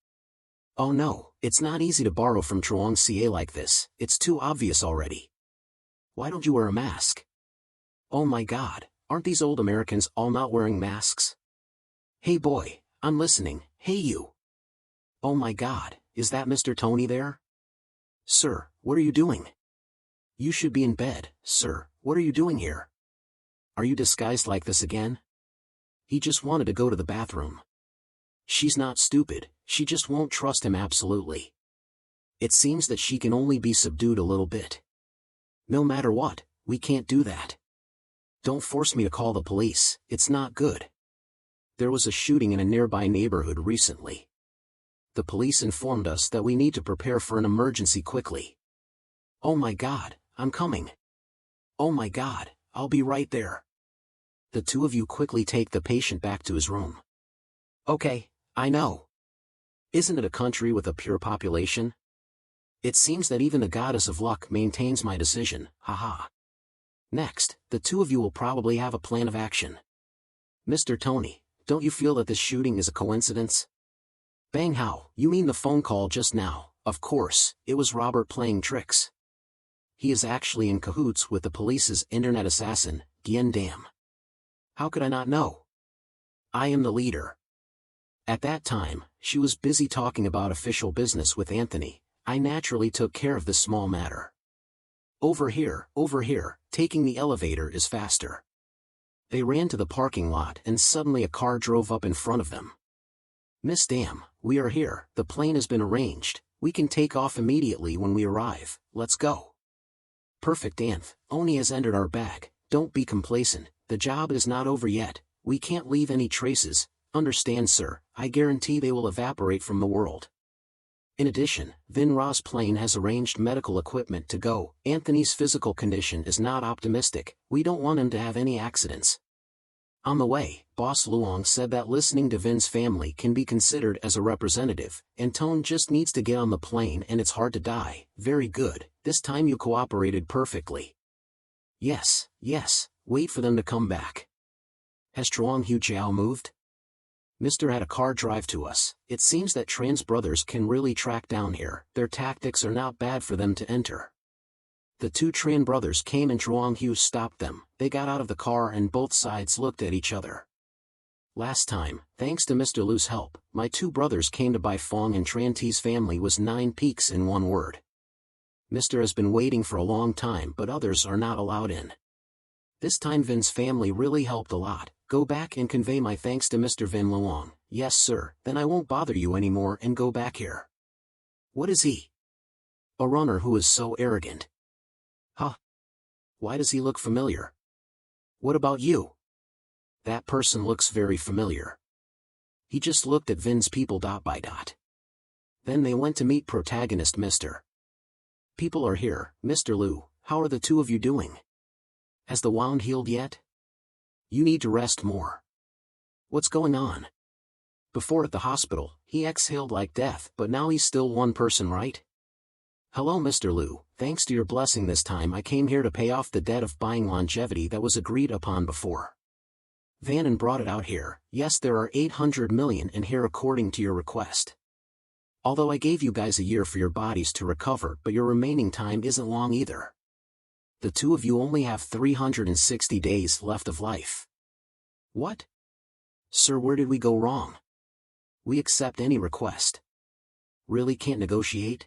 Oh no, it's not easy to borrow from Truong CA like this, it's too obvious already. Why don't you wear a mask? Oh my god, aren't these old Americans all not wearing masks? Hey boy, I'm listening, hey you. Oh my god, is that Mr. Tony there? Sir, what are you doing? You should be in bed, sir, what are you doing here? Are you disguised like this again? He just wanted to go to the bathroom. She's not stupid, she just won't trust him absolutely. It seems that she can only be subdued a little bit. No matter what, we can't do that. Don't force me to call the police, it's not good. There was a shooting in a nearby neighborhood recently. The police informed us that we need to prepare for an emergency quickly. Oh my god, I'm coming. Oh my god, I'll be right there. The two of you quickly take the patient back to his room. Okay, I know. Isn't it a country with a pure population? It seems that even the goddess of luck maintains my decision, haha. Next, the two of you will probably have a plan of action. Mr. Tony, don't you feel that this shooting is a coincidence? Bang Hao, you mean the phone call just now? Of course, it was Robert playing tricks. He is actually in cahoots with the police's internet assassin, Gian Dam. How could I not know? I am the leader. At that time, she was busy talking about official business with Anthony. I naturally took care of this small matter. Over here, taking the elevator is faster. They ran to the parking lot and suddenly a car drove up in front of them. Miss Dam, we are here, the plane has been arranged, we can take off immediately when we arrive, let's go. Perfect Anth, Oni has entered our bag, don't be complacent, the job is not over yet, we can't leave any traces, understand sir, I guarantee they will evaporate from the world. In addition, Vin Ra's plane has arranged medical equipment to go. Anthony's physical condition is not optimistic, we don't want him to have any accidents. On the way, Boss Luong said that listening to Vin's family can be considered as a representative, Antone just needs to get on the plane and it's hard to die. Very good, this time you cooperated perfectly. Yes, wait for them to come back. Has Truong Hu Jiao moved? Mr. had a car drive to us. It seems that Tran's brothers can really track down here. Their tactics are not bad for them to enter. The two Tran brothers came and Truong Hu stopped them. They got out of the car and both sides looked at each other. Last time, thanks to Mr. Liu's help, my two brothers came to buy Fong and Tran T's family was 9 peaks in one word. Mr. has been waiting for a long time but others are not allowed in. This time Vin's family really helped a lot. Go back and convey my thanks to Mr. Vin Luong. Yes sir, then I won't bother you anymore and go back here. What is he? A runner who is so arrogant. Huh? Why does he look familiar? What about you? That person looks very familiar. He just looked at Vin's people. Then they went to meet protagonist Mr. People are here, Mr. Liu, how are the two of you doing? Has the wound healed yet? You need to rest more. What's going on? Before at the hospital, he exhaled like death, but now he's still one person, right? Hello Mr. Liu, thanks to your blessing this time I came here to pay off the debt of buying longevity that was agreed upon before. Vannon brought it out here. Yes, there are 800 million in here according to your request. Although I gave you guys a year for your bodies to recover, but your remaining time isn't long either. The two of you only have 360 days left of life. What? Sir, where did we go wrong? We accept any request. Really can't negotiate?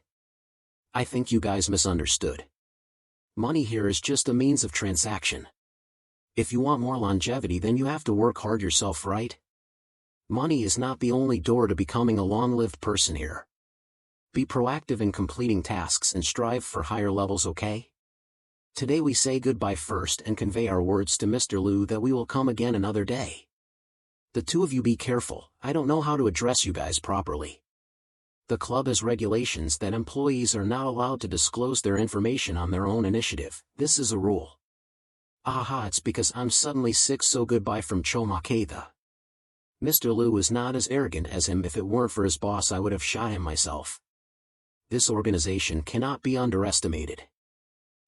I think you guys misunderstood. Money here is just a means of transaction. If you want more longevity then you have to work hard yourself, right? Money is not the only door to becoming a long-lived person here. Be proactive in completing tasks and strive for higher levels, okay? Today we say goodbye first and convey our words to Mr. Liu that we will come again another day. The two of you be careful, I don't know how to address you guys properly. The club has regulations that employees are not allowed to disclose their information on their own initiative. This is a rule. Aha, it's because I'm suddenly sick, so goodbye from Chomakatha. Mr. Liu is not as arrogant as him. If it weren't for his boss I would have shot him myself. This organization cannot be underestimated.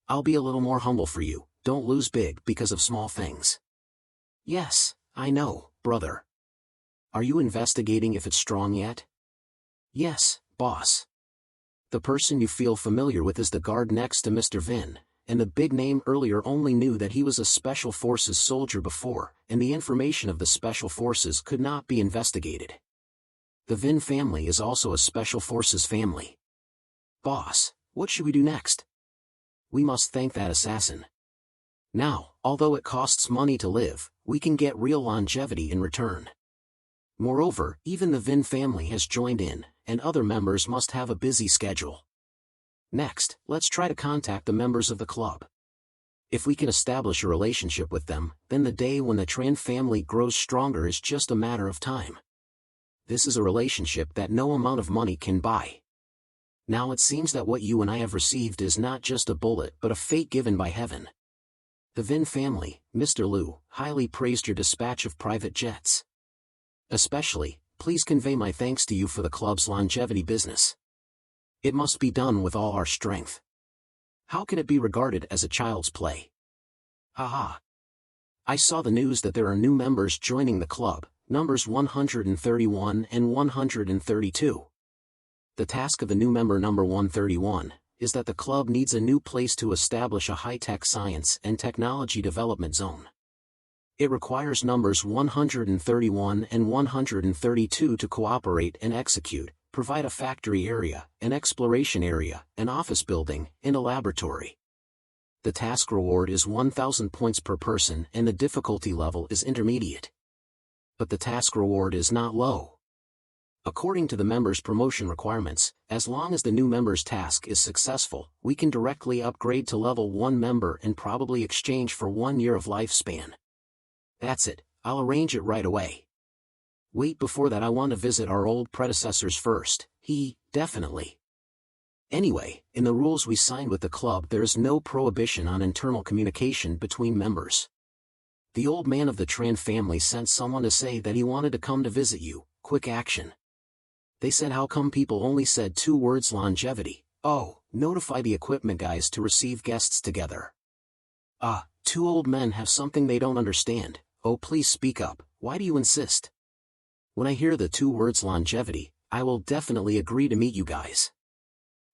I'll be a little more humble for you, don't lose big because of small things. Yes, I know, brother. Are you investigating if it's strong yet? Yes, boss. The person you feel familiar with is the guard next to Mr. Vin, and the big name earlier only knew that he was a Special Forces soldier before, and the information of the Special Forces could not be investigated. The Vin family is also a Special Forces family. Boss, what should we do next? We must thank that assassin. Now, although it costs money to live, we can get real longevity in return. Moreover, even the Vin family has joined in, and other members must have a busy schedule. Next, let's try to contact the members of the club. If we can establish a relationship with them, then the day when the Tran family grows stronger is just a matter of time. This is a relationship that no amount of money can buy. Now it seems that what you and I have received is not just a bullet but a fate given by heaven. The Vin family, Mr. Liu, highly praised your dispatch of private jets. Especially, please convey my thanks to you for the club's longevity business. It must be done with all our strength. How can it be regarded as a child's play? Haha. I saw the news that there are new members joining the club, numbers 131 and 132. The task of the new member number 131 is that the club needs a new place to establish a high-tech science and technology development zone. It requires numbers 131 and 132 to cooperate and execute, provide a factory area, an exploration area, an office building, and a laboratory. The task reward is 1,000 points per person and the difficulty level is intermediate. But the task reward is not low. According to the members' promotion requirements, as long as the new member's task is successful, we can directly upgrade to level 1 member and probably exchange for 1 year of lifespan. That's it, I'll arrange it right away. Wait, before that I want to visit our old predecessors first. Definitely. Anyway, in the rules we signed with the club there is no prohibition on internal communication between members. The old man of the Tran family sent someone to say that he wanted to come to visit you. Quick action. They said how come people only said 2 words longevity. Oh, notify the equipment guys to receive guests together. 2 old men have something they don't understand. Oh, please speak up, why do you insist? When I hear the 2 words longevity, I will definitely agree to meet you guys.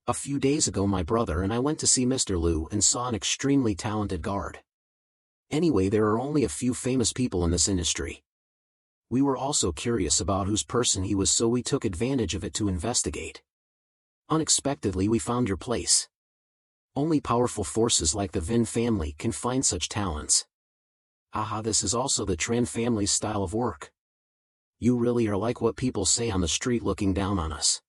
A few days ago my brother and I went to see Mr. Liu and saw an extremely talented guard. Anyway, there are only a few famous people in this industry. We were also curious about whose person he was, so we took advantage of it to investigate. Unexpectedly we found your place. Only powerful forces like the Vin family can find such talents. Aha, this is also the Tran family's style of work. You really are like what people say on the street, looking down on us.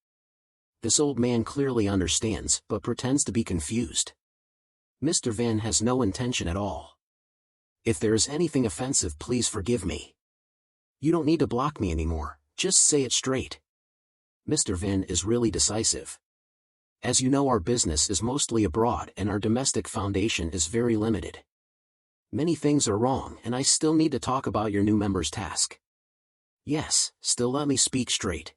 This old man clearly understands but pretends to be confused. Mr. Vin has no intention at all. If there is anything offensive, please forgive me. You don't need to block me anymore, just say it straight. Mr. Vin is really decisive. As you know, our business is mostly abroad and our domestic foundation is very limited. Many things are wrong and I still need to talk about your new member's task. Yes, still let me speak straight.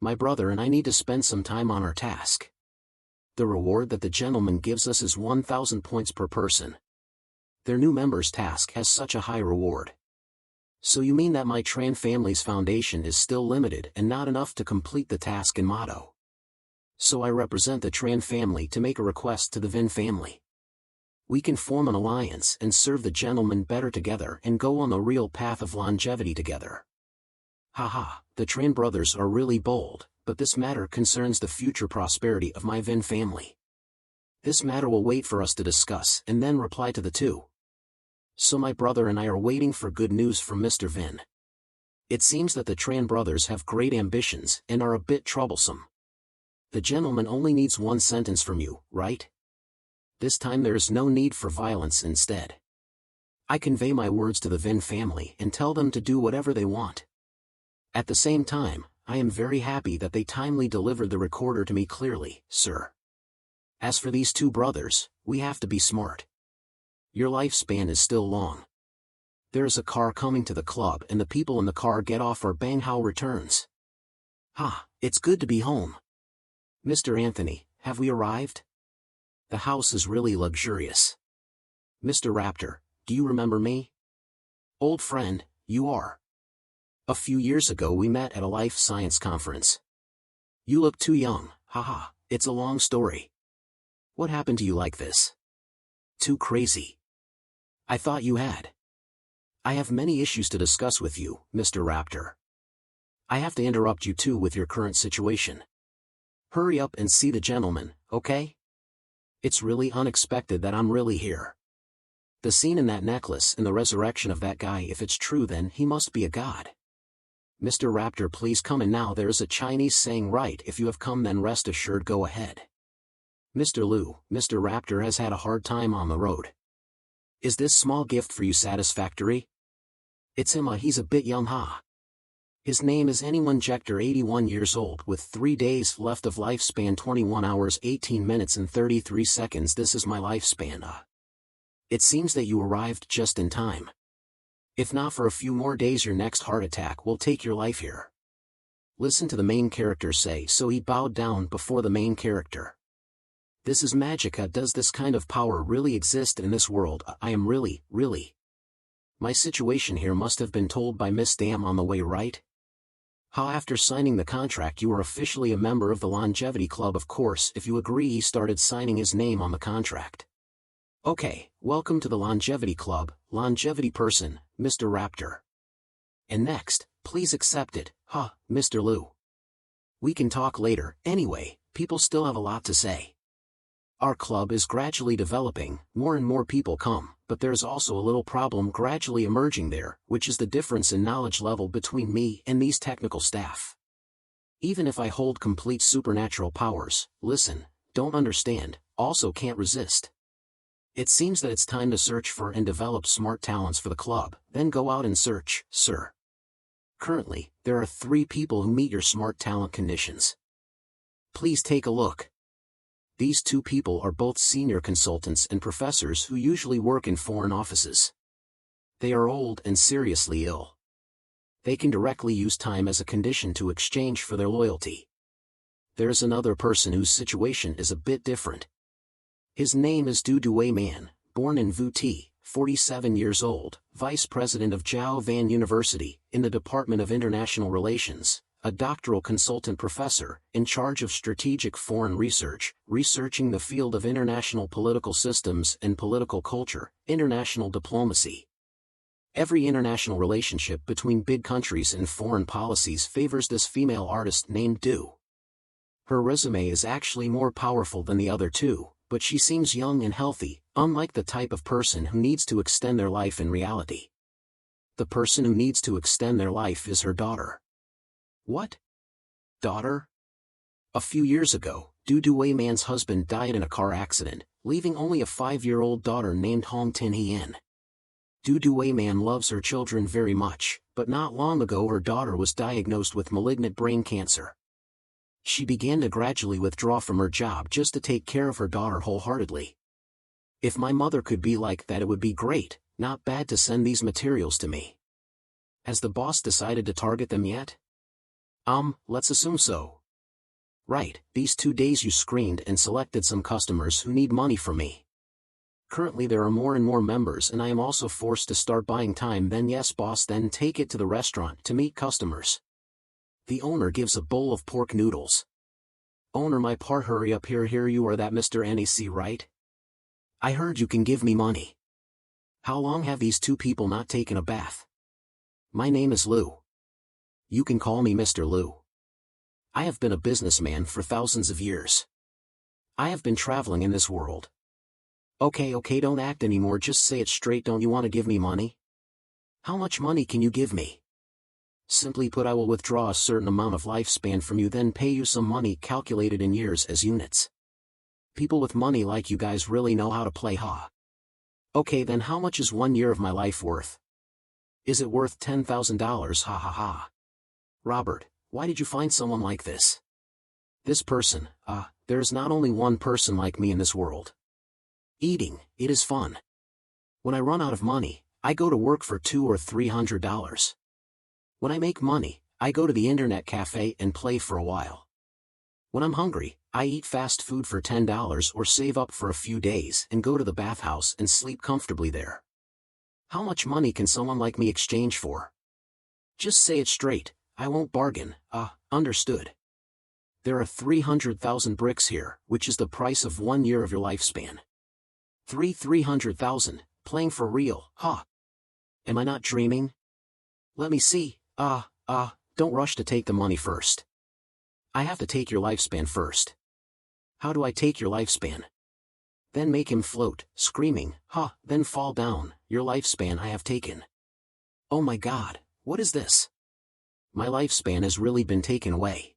My brother and I need to spend some time on our task. The reward that the gentleman gives us is 1,000 points per person. Their new member's task has such a high reward. So you mean that my Tran family's foundation is still limited and not enough to complete the task in motto? So I represent the Tran family to make a request to the Vin family. We can form an alliance and serve the gentleman better together and go on the real path of longevity together. Haha, the Tran brothers are really bold, but this matter concerns the future prosperity of my Vin family. This matter will wait for us to discuss and then reply to the 2. So my brother and I are waiting for good news from Mr. Vin. It seems that the Tran brothers have great ambitions and are a bit troublesome. The gentleman only needs 1 sentence from you, right? This time there is no need for violence instead. I convey my words to the Vin family and tell them to do whatever they want. At the same time, I am very happy that they timely delivered the recorder to me clearly, sir. As for these two brothers, we have to be smart. Your lifespan is still long. There is a car coming to the club and the people in the car get off or Bang Hao returns. Ha, it's good to be home. Mr. Anthony, have we arrived? The house is really luxurious. Mr. Raptor, do you remember me? Old friend, you are. A few years ago we met at a life science conference. You look too young, haha, it's a long story. What happened to you like this? Too crazy. I thought you had. I have many issues to discuss with you, Mr. Raptor. I have to interrupt you too with your current situation. Hurry up and see the gentleman, okay? It's really unexpected that I'm really here. The scene in that necklace and the resurrection of that guy, if it's true then he must be a god. Mr. Raptor, please come in now. There is a Chinese saying, right, if you have come then rest assured go ahead. Mr. Liu, Mr. Raptor has had a hard time on the road. Is this small gift for you satisfactory? It's him, he's a bit young, ha. His name is Anyone Jector, 81 years old with 3 days left of lifespan, 21 hours 18 minutes and 33 seconds. This is my lifespan. It seems that you arrived just in time. If not for a few more days your next heart attack will take your life here. Listen to the main character say, so he bowed down before the main character. This is magic. Does this kind of power really exist in this world? I am really. My situation here must have been told by Miss Dam on the way, right? How after signing the contract you are officially a member of the Longevity Club? Of course, if you agree. He started signing his name on the contract. Okay, welcome to the Longevity Club, longevity person, Mr. Raptor. And next, please accept it, Mr. Liu. We can talk later. Anyway, people still have a lot to say. Our club is gradually developing, more and more people come, but there's also a little problem gradually emerging there, which is the difference in knowledge level between me and these technical staff. Even if I hold complete supernatural powers, listen, don't understand, also can't resist. It seems that it's time to search for and develop smart talents for the club, then go out and search, sir. Currently, there are 3 people who meet your smart talent conditions. Please take a look. These 2 people are both senior consultants and professors who usually work in foreign offices. They are old and seriously ill. They can directly use time as a condition to exchange for their loyalty. There's another person whose situation is a bit different. His name is Du Dui Man, born in Vuti, 47 years old, vice president of Jiao Van University, in the Department of International Relations, a doctoral consultant professor, in charge of strategic foreign research, researching the field of international political systems and political culture, international diplomacy. Every international relationship between big countries and foreign policies favors this female artist named Du. Her resume is actually more powerful than the other 2, but she seems young and healthy, unlike the type of person who needs to extend their life in reality. The person who needs to extend their life is her daughter. What? Daughter? A few years ago, Du Dui Man's husband died in a car accident, leaving only a 5-year-old daughter named Hong Tin Hien. Du Dui Man loves her children very much, but not long ago her daughter was diagnosed with malignant brain cancer. She began to gradually withdraw from her job just to take care of her daughter wholeheartedly. If my mother could be like that it would be great, not bad to send these materials to me. Has the boss decided to target them yet? Let's assume so. Right, these 2 days you screened and selected some customers who need money from me. Currently there are more and more members and I am also forced to start buying time. Then yes boss, then take it to the restaurant to meet customers. The owner gives a bowl of pork noodles. Owner, my part, hurry up, here you are, that Mr. NAC, right? I heard you can give me money. How long have these 2 people not taken a bath? My name is Liu. You can call me Mr. Liu. I have been a businessman for thousands of years. I have been traveling in this world. Okay, don't act anymore, just say it straight. Don't you want to give me money? How much money can you give me? Simply put, I will withdraw a certain amount of lifespan from you, then pay you some money calculated in years as units. People with money like you guys really know how to play, huh? Okay, then how much is 1 year of my life worth? Is it worth $10,000? Ha ha ha. Robert, why did you find someone like this? This person, there's not only one person like me in this world. Eating, it is fun. When I run out of money, I go to work for $200 or $300. When I make money, I go to the internet cafe and play for a while. When I'm hungry, I eat fast food for $10 or save up for a few days and go to the bathhouse and sleep comfortably there. How much money can someone like me exchange for? Just say it straight, I won't bargain, understood. There are 300,000 bricks here, which is the price of 1 year of your lifespan. 300,000, playing for real, huh? Am I not dreaming? Let me see, don't rush to take the money first. I have to take your lifespan first. How do I take your lifespan? Then make him float, screaming, then fall down, your lifespan I have taken. Oh my God, what is this? My lifespan has really been taken away.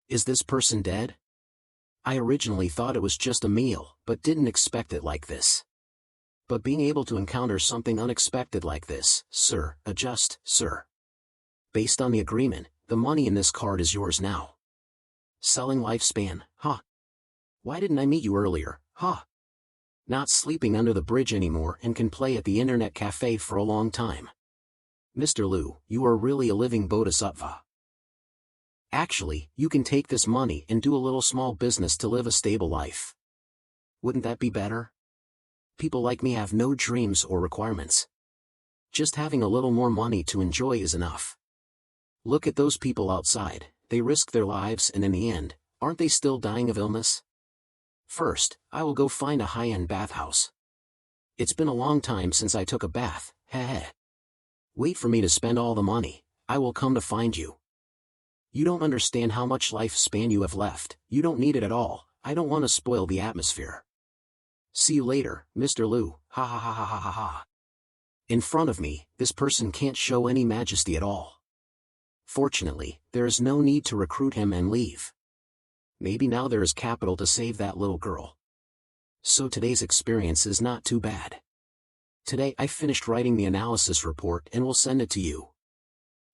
Is this person dead? I originally thought it was just a meal, but didn't expect it like this. But being able to encounter something unexpected like this, sir, adjust, sir. Based on the agreement, the money in this card is yours now. Selling lifespan, Why didn't I meet you earlier, Not sleeping under the bridge anymore and can play at the internet cafe for a long time. Mr. Liu, you are really a living bodhisattva. Actually, you can take this money and do a little small business to live a stable life. Wouldn't that be better? People like me have no dreams or requirements. Just having a little more money to enjoy is enough. Look at those people outside, they risk their lives and in the end, aren't they still dying of illness? First, I will go find a high-end bathhouse. It's been a long time since I took a bath, heh. Wait for me to spend all the money, I will come to find you. You don't understand how much lifespan you have left, you don't need it at all, I don't want to spoil the atmosphere. See you later, Mr. Liu, ha ha ha ha ha ha ha. In front of me, this person can't show any majesty at all. Fortunately, there is no need to recruit him and leave. Maybe now there is capital to save that little girl. So today's experience is not too bad. Today I finished writing the analysis report and will send it to you.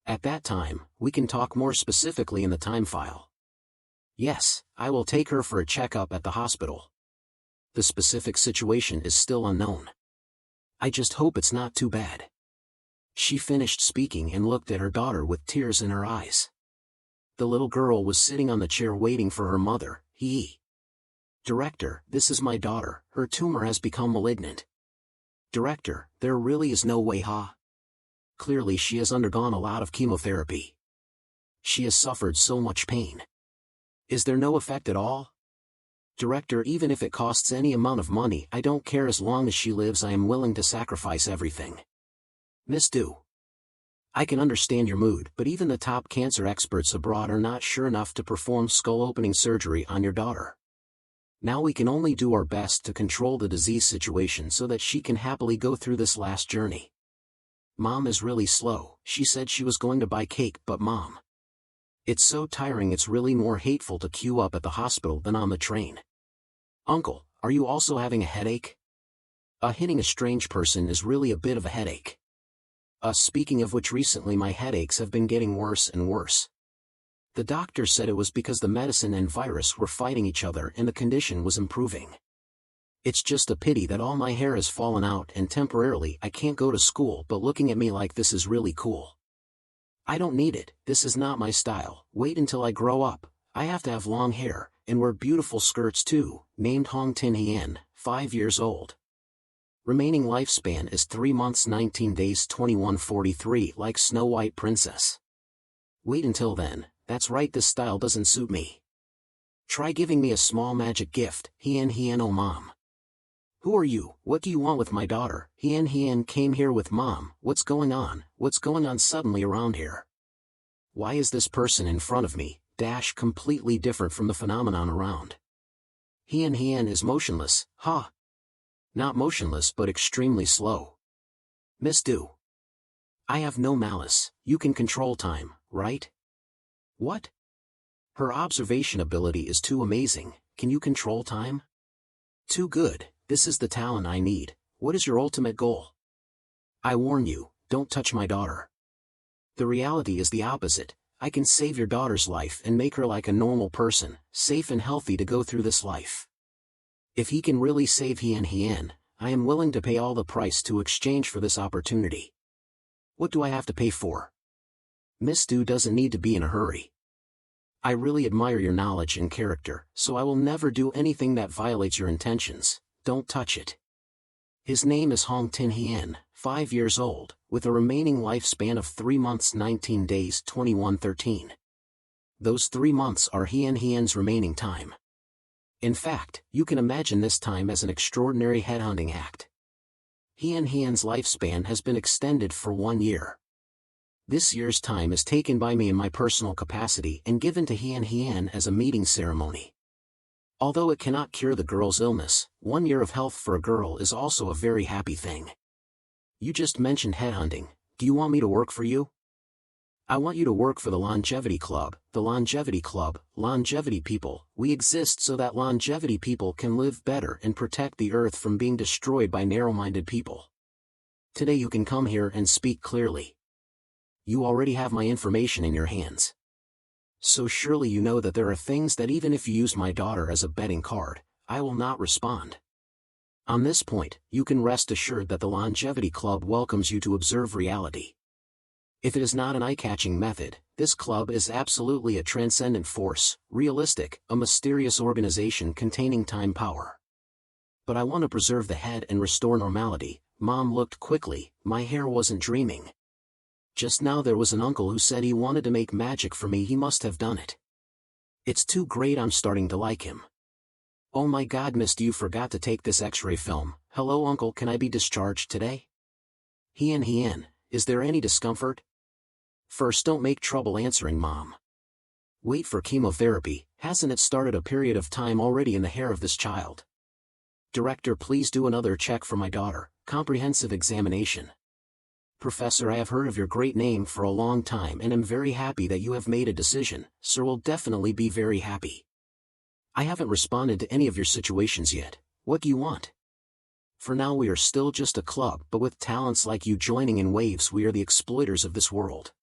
At that time, we can talk more specifically in the time file. Yes, I will take her for a checkup at the hospital. The specific situation is still unknown. I just hope it's not too bad. She finished speaking and looked at her daughter with tears in her eyes. The little girl was sitting on the chair waiting for her mother. Director, this is my daughter, her tumor has become malignant. Director, there really is no way, Clearly she has undergone a lot of chemotherapy. She has suffered so much pain. Is there no effect at all? Director, even if it costs any amount of money, I don't care. As long as she lives, I am willing to sacrifice everything. Miss Du, I can understand your mood, but even the top cancer experts abroad are not sure enough to perform skull-opening surgery on your daughter. Now we can only do our best to control the disease situation so that she can happily go through this last journey. Mom is really slow. She said she was going to buy cake, but Mom, it's so tiring. It's really more hateful to queue up at the hospital than on the train. Uncle, are you also having a headache? Hitting a strange person is really a bit of a headache. Speaking of which, recently my headaches have been getting worse and worse. The doctor said it was because the medicine and virus were fighting each other and the condition was improving. It's just a pity that all my hair has fallen out and temporarily I can't go to school, but looking at me like this is really cool. I don't need it, this is not my style. Wait until I grow up, I have to have long hair, and wear beautiful skirts too. Named Hong Tin Hien, 5 years old. Remaining lifespan is 3 months 19 days 2143, like Snow White Princess. Wait until then, that's right, this style doesn't suit me. Try giving me a small magic gift. Hien, oh Mom. Who are you? What do you want with my daughter? Hien came here with Mom. What's going on? What's going on suddenly around here? Why is this person in front of me, completely different from the phenomenon around? Hien is motionless, Not motionless but extremely slow. Miss Du, I have no malice, you can control time, right? What? Her observation ability is too amazing. Can you control time? Too good, this is the talent I need. What is your ultimate goal? I warn you, don't touch my daughter. The reality is the opposite. I can save your daughter's life and make her like a normal person, safe and healthy to go through this life. If he can really save Hien, I am willing to pay all the price to exchange for this opportunity. What do I have to pay for? Miss Du doesn't need to be in a hurry. I really admire your knowledge and character, so I will never do anything that violates your intentions. Don't touch it. His name is Hong Tin Hien, 5 years old, with a remaining lifespan of 3 months 19 days 21:13. Those 3 months are Hien's remaining time. In fact, you can imagine this time as an extraordinary headhunting act. Hien's lifespan has been extended for 1 year. This year's time is taken by me in my personal capacity and given to Hien as a meeting ceremony. Although it cannot cure the girl's illness, 1 year of health for a girl is also a very happy thing. You just mentioned headhunting. Do you want me to work for you? I want you to work for the Longevity Club. The Longevity Club, longevity people, we exist so that longevity people can live better and protect the earth from being destroyed by narrow-minded people. Today you can come here and speak clearly. You already have my information in your hands. So surely you know that there are things that even if you use my daughter as a betting card, I will not respond. On this point, you can rest assured that the Longevity Club welcomes you to observe reality. If it is not an eye-catching method, this club is absolutely a transcendent force, realistic, a mysterious organization containing time power. But I want to preserve the head and restore normality. Mom looked quickly, my hair wasn't dreaming. Just now there was an uncle who said he wanted to make magic for me. He must have done it. It's too great, I'm starting to like him. Oh my God, Miss Du, you forgot to take this x-ray film. Hello uncle, can I be discharged today? Hien, is there any discomfort? First, don't make trouble answering Mom. Wait for chemotherapy. Hasn't it started a period of time already in the hair of this child? Director, please do another check for my daughter. Comprehensive examination. Professor, I have heard of your great name for a long time and am very happy that you have made a decision. Sir will definitely be very happy. I haven't responded to any of your situations yet. What do you want? For now we are still just a club, but with talents like you joining in waves we are the exploiters of this world.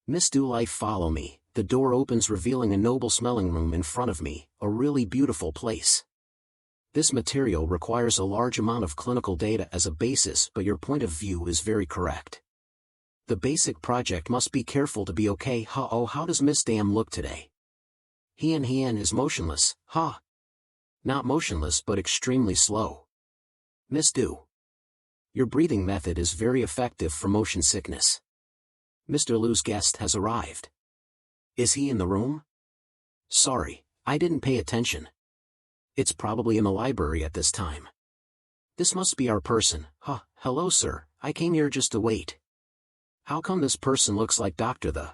Miss Du Life, follow me. The door opens revealing a noble smelling room in front of me, a really beautiful place. This material requires a large amount of clinical data as a basis, but your point of view is very correct. The basic project must be careful to be okay. How does Miss Dam look today? Hien is motionless. Not motionless but extremely slow. Miss Du, your breathing method is very effective for motion sickness. Mr. Lu's guest has arrived. Is he in the room? Sorry, I didn't pay attention. It's probably in the library at this time. This must be our person. Hello sir, I came here just to wait. How come this person looks like Dr. The?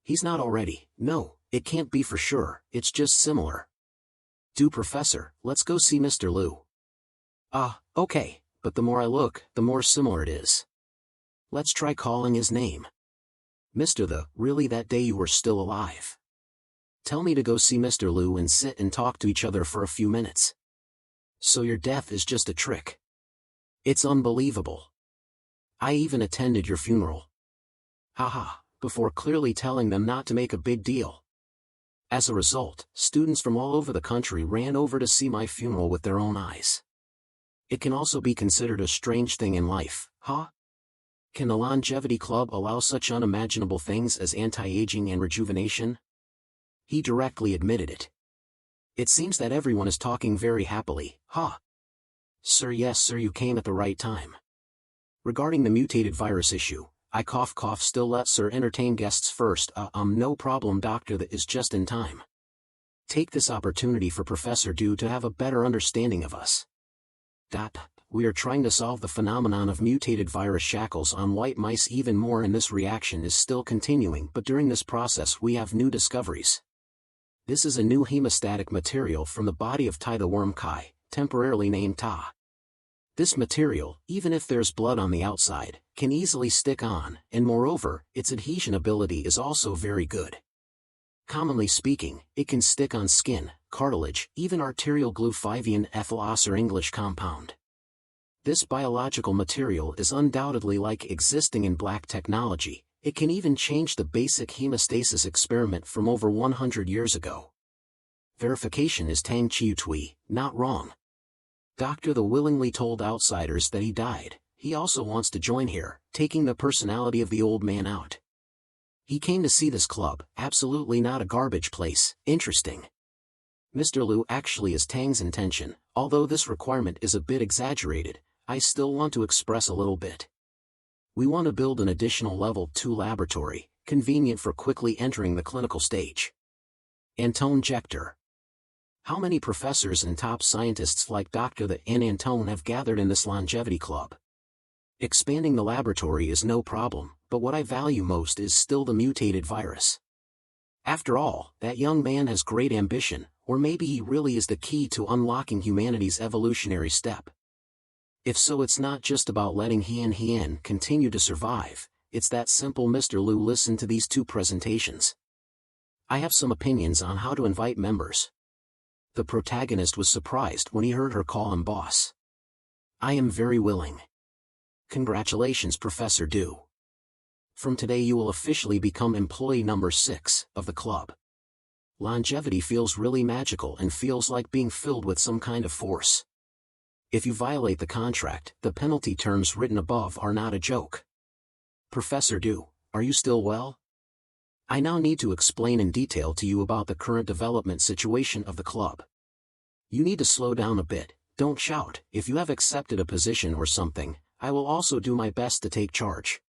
He's not already. No, it can't be for sure, it's just similar. Do Professor, let's go see Mr. Lu. Okay, but the more I look, the more similar it is. Let's try calling his name. Mr. The, really that day you were still alive. Tell me to go see Mr. Lu and sit and talk to each other for a few minutes. So your death is just a trick. It's unbelievable. I even attended your funeral. Before clearly telling them not to make a big deal. As a result, students from all over the country ran over to see my funeral with their own eyes. It can also be considered a strange thing in life, Can the Longevity Club allow such unimaginable things as anti-aging and rejuvenation? He directly admitted it. It seems that everyone is talking very happily. Sir, yes sir, you came at the right time. Regarding the mutated virus issue, I cough still let sir entertain guests first. No problem doctor, that is just in time. Take this opportunity for Professor Du to have a better understanding of us. We are trying to solve the phenomenon of mutated virus shackles on white mice even more, and this reaction is still continuing, but during this process we have new discoveries. This is a new hemostatic material from the body of Tai the worm Kai, temporarily named Ta. This material, even if there's blood on the outside, can easily stick on, and moreover, its adhesion ability is also very good. Commonly speaking, it can stick on skin, cartilage, even arterial glue 5-ion ethyl or English compound. This biological material is undoubtedly like existing in black technology. It can even change the basic hemostasis experiment from over 100 years ago. Verification is Tang Chiu Tui, not wrong. Dr. The willingly told outsiders that he died. He also wants to join here, taking the personality of the old man out. He came to see this club, absolutely not a garbage place. Interesting. Mr. Liu actually is Tang's intention. Although this requirement is a bit exaggerated, I still want to express a little bit. We want to build an additional level 2 laboratory, convenient for quickly entering the clinical stage. Antone Jector. How many professors and top scientists like Dr. The and Antone have gathered in this longevity club? Expanding the laboratory is no problem, but what I value most is still the mutated virus. After all, that young man has great ambition, or maybe he really is the key to unlocking humanity's evolutionary step. If so, it's not just about letting Hien continue to survive, it's that simple. Mr. Liu listened to these 2 presentations. I have some opinions on how to invite members. The protagonist was surprised when he heard her call him boss. I am very willing. Congratulations, Professor Du. From today you will officially become employee number 6 of the club. Longevity feels really magical and feels like being filled with some kind of force. If you violate the contract, the penalty terms written above are not a joke. Professor Du, are you still well? I now need to explain in detail to you about the current development situation of the club. You need to slow down a bit, don't shout. If you have accepted a position or something, I will also do my best to take charge.